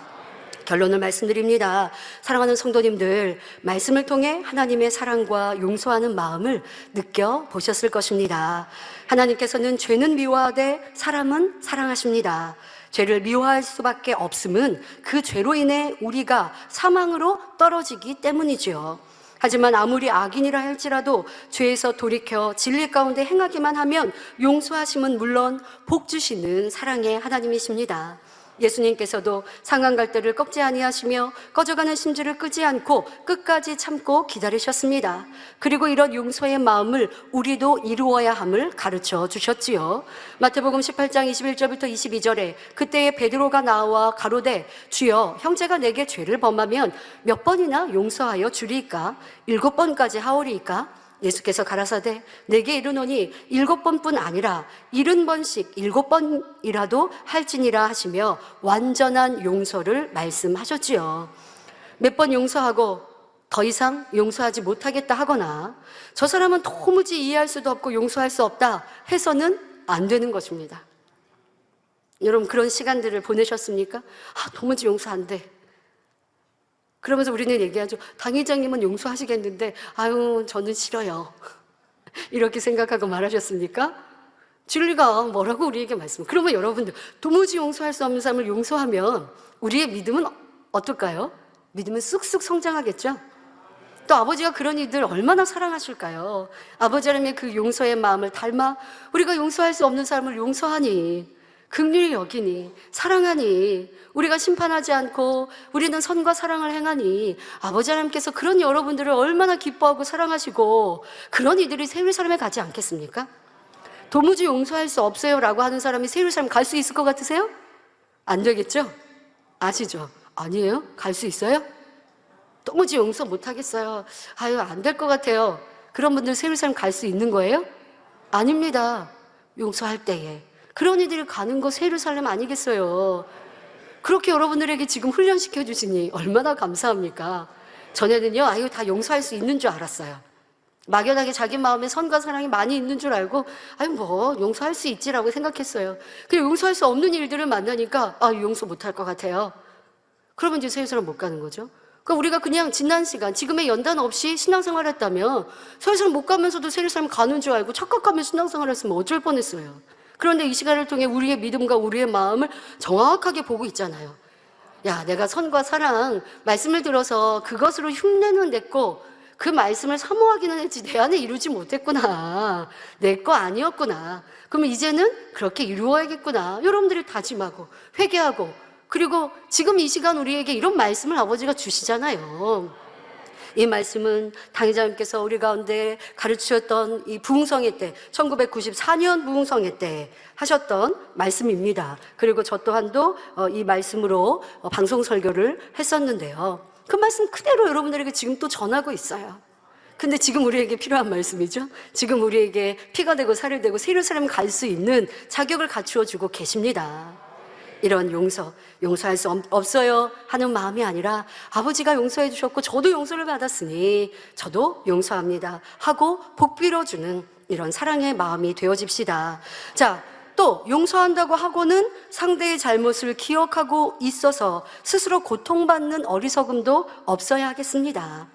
결론을 말씀드립니다. 사랑하는 성도님들, 말씀을 통해 하나님의 사랑과 용서하는 마음을 느껴보셨을 것입니다. 하나님께서는 죄는 미워하되 사람은 사랑하십니다. 죄를 미워할 수밖에 없음은 그 죄로 인해 우리가 사망으로 떨어지기 때문이지요. 하지만 아무리 악인이라 할지라도 죄에서 돌이켜 진리 가운데 행하기만 하면 용서하심은 물론 복 주시는 사랑의 하나님이십니다. 예수님께서도 상한 갈대를 꺾지 아니하시며 꺼져가는 심지를 끄지 않고 끝까지 참고 기다리셨습니다. 그리고 이런 용서의 마음을 우리도 이루어야 함을 가르쳐 주셨지요. 마태복음 18장 21절부터 22절에 그때에 베드로가 나와 가로되 주여 형제가 내게 죄를 범하면 몇 번이나 용서하여 주리이까? 7번까지 하오리이까? 예수께서 가라사대 내게 이르노니 7번뿐 아니라 70번씩 7번이라도 할지니라 하시며 완전한 용서를 말씀하셨지요. 몇 번 용서하고 더 이상 용서하지 못하겠다 하거나 저 사람은 도무지 이해할 수도 없고 용서할 수 없다 해서는 안 되는 것입니다. 여러분 그런 시간들을 보내셨습니까? 도무지 용서 안 돼. 그러면서 우리는 얘기하죠. 당회장님은 용서하시겠는데 아유 저는 싫어요. 이렇게 생각하고 말하셨습니까? 진리가 뭐라고 우리에게 말씀. 그러면 여러분들 도무지 용서할 수 없는 사람을 용서하면 우리의 믿음은 어떨까요? 믿음은 쑥쑥 성장하겠죠? 또 아버지가 그런 이들 얼마나 사랑하실까요? 아버지 하나님의 그 용서의 마음을 닮아 우리가 용서할 수 없는 사람을 용서하니 긍휼히 여기니 사랑하니 우리가 심판하지 않고 우리는 선과 사랑을 행하니 아버지 하나님께서 그런 여러분들을 얼마나 기뻐하고 사랑하시고 그런 이들이 새 예루살렘에 가지 않겠습니까? 도무지 용서할 수 없어요 라고 하는 사람이 새 예루살렘 갈 수 있을 것 같으세요? 안 되겠죠? 아시죠? 아니에요? 갈 수 있어요? 도무지 용서 못하겠어요. 아유 안 될 것 같아요. 그런 분들 새 예루살렘 갈 수 있는 거예요? 아닙니다. 용서할 때에 그런 이들이 가는 거 새 예루살렘 아니겠어요? 그렇게 여러분들에게 지금 훈련시켜 주시니 얼마나 감사합니까? 전에는요, 아유 다 용서할 수 있는 줄 알았어요. 막연하게 자기 마음에 선과 사랑이 많이 있는 줄 알고 아유 뭐 용서할 수 있지라고 생각했어요. 근데 용서할 수 없는 일들을 만나니까 용서 못할 것 같아요. 그러면 이제 새 예루살렘 못 가는 거죠. 그러니까 우리가 그냥 지난 시간 지금의 연단 없이 신앙생활 했다면 새 예루살렘 못 가면서도 새 예루살렘 가는 줄 알고 착각하며 신앙생활 했으면 어쩔 뻔했어요. 그런데 이 시간을 통해 우리의 믿음과 우리의 마음을 정확하게 보고 있잖아요. 야, 내가 선과 사랑 말씀을 들어서 그것으로 흉내는 냈고 그 말씀을 사모하기는 했지 내 안에 이루지 못했구나. 내 거 아니었구나. 그러면 이제는 그렇게 이루어야겠구나. 여러분들이 다짐하고 회개하고 그리고 지금 이 시간 우리에게 이런 말씀을 아버지가 주시잖아요. 이 말씀은 당회장님께서 우리 가운데 가르치셨던 이 부흥성회 때 1994년 부흥성회 때 하셨던 말씀입니다. 그리고 저 또한도 이 말씀으로 방송 설교를 했었는데요. 그 말씀 그대로 여러분들에게 지금 또 전하고 있어요. 근데 지금 우리에게 필요한 말씀이죠. 지금 우리에게 피가 되고 살이 되고 새 예루살렘 갈 수 있는 자격을 갖추어 주고 계십니다. 이런 용서할 수 없어요 하는 마음이 아니라 아버지가 용서해 주셨고 저도 용서를 받았으니 저도 용서합니다 하고 복 빌어주는 이런 사랑의 마음이 되어집시다. 자, 또 용서한다고 하고는 상대의 잘못을 기억하고 있어서 스스로 고통받는 어리석음도 없어야 하겠습니다.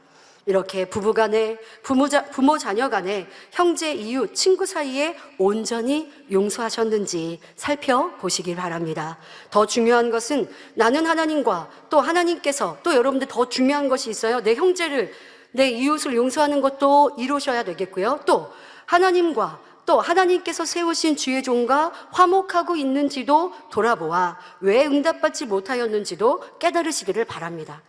이렇게 부부간에, 부모 자녀 간에, 형제, 이웃, 친구 사이에 온전히 용서하셨는지 살펴보시길 바랍니다. 더 중요한 것은 나는 하나님과 또 하나님께서 또 여러분들 더 중요한 것이 있어요. 내 형제를, 내 이웃을 용서하는 것도 이루셔야 되겠고요. 또 하나님과 또 하나님께서 세우신 주의 종과 화목하고 있는지도 돌아보아 왜 응답받지 못하였는지도 깨달으시기를 바랍니다.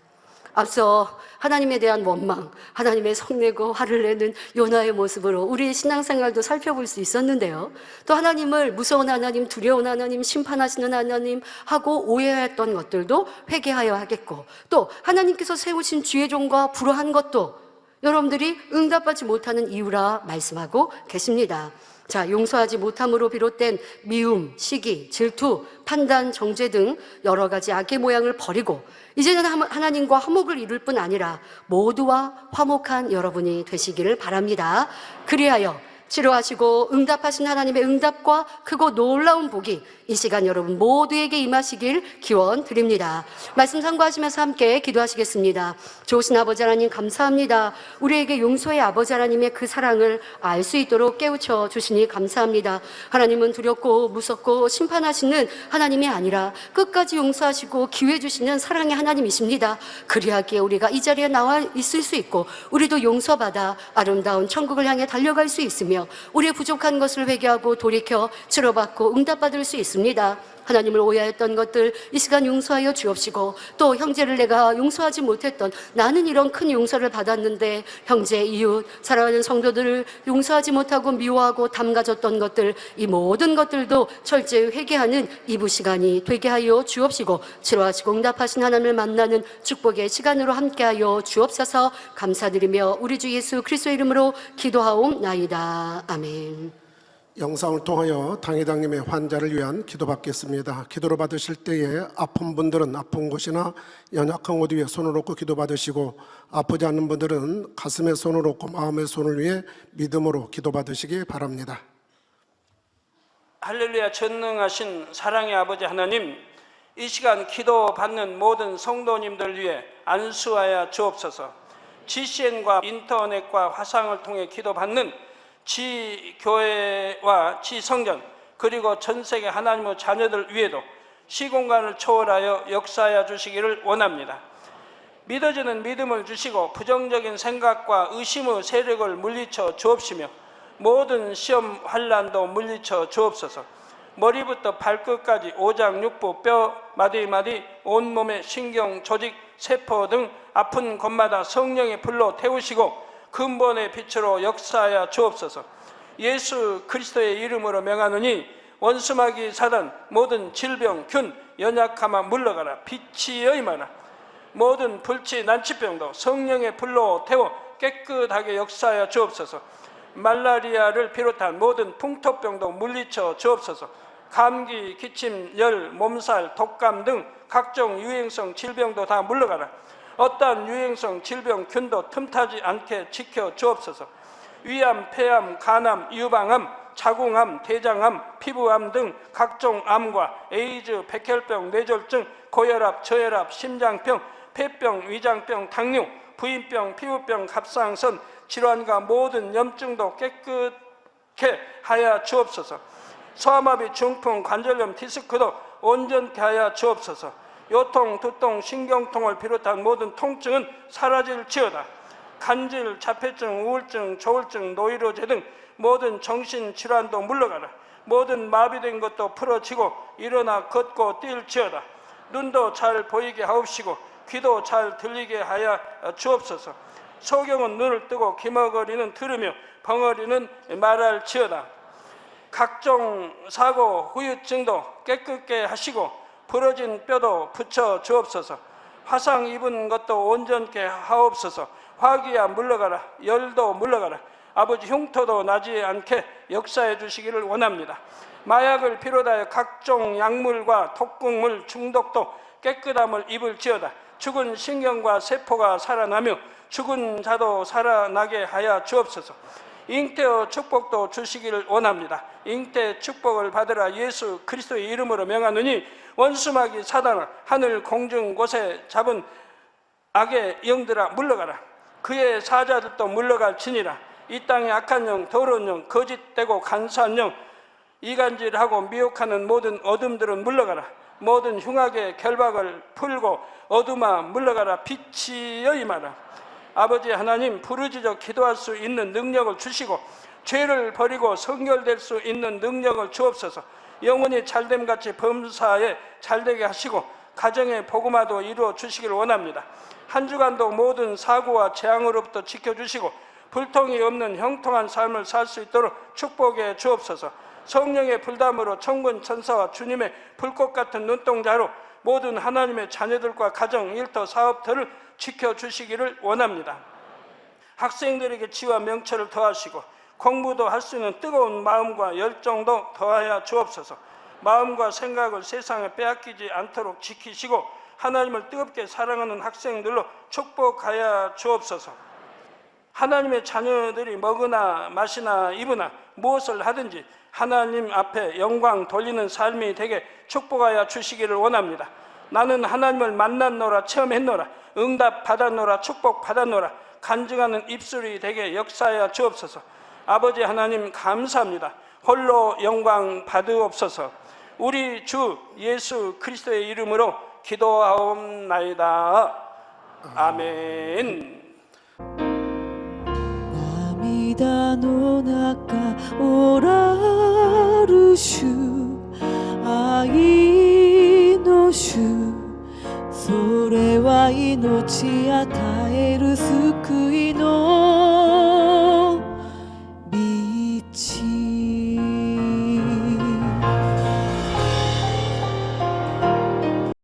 앞서 하나님에 대한 원망, 하나님의 성내고 화를 내는 요나의 모습으로 우리의 신앙생활도 살펴볼 수 있었는데요. 또 하나님을 무서운 하나님, 두려운 하나님, 심판하시는 하나님 하고 오해했던 것들도 회개하여 하겠고, 또 하나님께서 세우신 주의 종과 불화한 것도 여러분들이 응답받지 못하는 이유라 말씀하고 계십니다. 자, 용서하지 못함으로 비롯된 미움, 시기, 질투, 판단, 정죄 등 여러 가지 악의 모양을 버리고 이제는 하나님과 화목을 이룰 뿐 아니라 모두와 화목한 여러분이 되시기를 바랍니다. 그리하여 치료하시고 응답하신 하나님의 응답과 크고 놀라운 복이 이 시간 여러분 모두에게 임하시길 기원 드립니다. 말씀 참고하시면서 함께 기도하시겠습니다. 좋으신 아버지 하나님 감사합니다. 우리에게 용서의 아버지 하나님의 그 사랑을 알 수 있도록 깨우쳐 주시니 감사합니다. 하나님은 두렵고 무섭고 심판하시는 하나님이 아니라 끝까지 용서하시고 기회 주시는 사랑의 하나님이십니다. 그리하기에 우리가 이 자리에 나와 있을 수 있고 우리도 용서받아 아름다운 천국을 향해 달려갈 수 있으며 우리의 부족한 것을 회개하고 돌이켜 치료받고 응답받을 수 있습니다. 하나님을 오해했던 것들 이 시간 용서하여 주옵시고, 또 형제를 내가 용서하지 못했던, 나는 이런 큰 용서를 받았는데 형제, 이웃, 사랑하는 성도들을 용서하지 못하고 미워하고 담가졌던 것들, 이 모든 것들도 철저히 회개하는 이부 시간이 되게 하여 주옵시고, 치료하시고 응답하신 하나님을 만나는 축복의 시간으로 함께하여 주옵소서. 감사드리며 우리 주 예수 그리스도의 이름으로 기도하옵나이다. 아멘. 영상을 통하여 당회장님의 환자를 위한 기도받겠습니다. 기도를 받으실 때에 아픈 분들은 아픈 곳이나 연약한 곳 위에 손을 얹고 기도받으시고, 아프지 않는 분들은 가슴에 손을 얹고 마음의 손을 위해 믿음으로 기도받으시기 바랍니다. 할렐루야. 전능하신 사랑의 아버지 하나님, 이 시간 기도받는 모든 성도님들 위해 안수하여 주옵소서. GCN과 인터넷과 화상을 통해 기도받는 지교회와 지성전 그리고 전세계 하나님의 자녀들 위에도 시공간을 초월하여 역사하여 주시기를 원합니다. 믿어지는 믿음을 주시고 부정적인 생각과 의심의 세력을 물리쳐 주옵시며 모든 시험 환난도 물리쳐 주옵소서. 머리부터 발끝까지 오장육부 뼈 마디마디 온몸의 신경 조직 세포 등 아픈 곳마다 성령의 불로 태우시고 근본의 빛으로 역사하여 주옵소서. 예수 그리스도의 이름으로 명하노니 원수마귀 사단 모든 질병 균 연약함아 물러가라. 빛이여 임하라. 모든 불치 난치병도 성령의 불로 태워 깨끗하게 역사하여 주옵소서. 말라리아를 비롯한 모든 풍토병도 물리쳐 주옵소서. 감기, 기침, 열, 몸살, 독감 등 각종 유행성 질병도 다 물러가라. 어떠한 유행성 질병 균도 틈타지 않게 지켜 주옵소서. 위암, 폐암, 간암, 유방암, 자궁암, 대장암, 피부암 등 각종 암과 에이즈, 백혈병, 뇌졸중, 고혈압, 저혈압, 심장병, 폐병, 위장병, 당뇨, 부인병, 피부병, 갑상선 질환과 모든 염증도 깨끗게 하여 주옵소서. 소아마비, 중풍, 관절염, 디스크도 온전케 하여 주옵소서. 요통, 두통, 신경통을 비롯한 모든 통증은 사라질지어다. 간질, 자폐증, 우울증, 조울증, 노이로제 등 모든 정신질환도 물러가라. 모든 마비된 것도 풀어지고 일어나 걷고 뛸지어다. 눈도 잘 보이게 하옵시고 귀도 잘 들리게 하여 주옵소서. 소경은 눈을 뜨고 기머거리는 들으며 벙어리는 말할지어다. 각종 사고, 후유증도 깨끗게 하시고 부러진 뼈도 붙여 주옵소서. 화상 입은 것도 온전케 하옵소서. 화기야 물러가라. 열도 물러가라. 아버지 흉터도 나지 않게 역사해 주시기를 원합니다. 마약을 비롯하여 각종 약물과 독극물 중독도 깨끗함을 입을지어다. 죽은 신경과 세포가 살아나며 죽은 자도 살아나게 하여 주옵소서. 잉태의 축복도 주시기를 원합니다. 잉태 축복을 받으라. 예수 그리스도의 이름으로 명하노니 원수마귀 사단아, 하늘 공중 곳에 잡은 악의 영들아 물러가라. 그의 사자들도 물러갈지니라. 이 땅의 악한 영, 더러운 영, 거짓되고 간사한 영, 이간질하고 미혹하는 모든 어둠들은 물러가라. 모든 흉악의 결박을 풀고 어둠아 물러가라. 빛이여 임하라. 아버지 하나님, 부르짖어 기도할 수 있는 능력을 주시고 죄를 버리고 성결될 수 있는 능력을 주옵소서. 영혼이 잘됨같이 범사에 잘되게 하시고 가정의 복음화도 이루어 주시기를 원합니다. 한 주간도 모든 사고와 재앙으로부터 지켜주시고 불통이 없는 형통한 삶을 살 수 있도록 축복해 주옵소서. 성령의 불담으로 천군 천사와 주님의 불꽃 같은 눈동자로 모든 하나님의 자녀들과 가정, 일터, 사업터를 지켜주시기를 원합니다. 학생들에게 지와 명철을 더하시고 공부도 할 수 있는 뜨거운 마음과 열정도 더하여 주옵소서. 마음과 생각을 세상에 빼앗기지 않도록 지키시고 하나님을 뜨겁게 사랑하는 학생들로 축복하여 주옵소서. 하나님의 자녀들이 먹으나 마시나 입으나 무엇을 하든지 하나님 앞에 영광 돌리는 삶이 되게 축복하여 주시기를 원합니다. 나는 하나님을 만났노라, 체험했노라, 응답 받았노라, 축복 받았노라, 간증하는 입술이 되게 역사하여 주옵소서. 아버지 하나님 감사합니다. 홀로 영광 받으옵소서. 우리 주 예수 그리스도의 이름으로 기도하옵나이다. 아멘. 涙の中おらる主、愛の主、それは命与える救い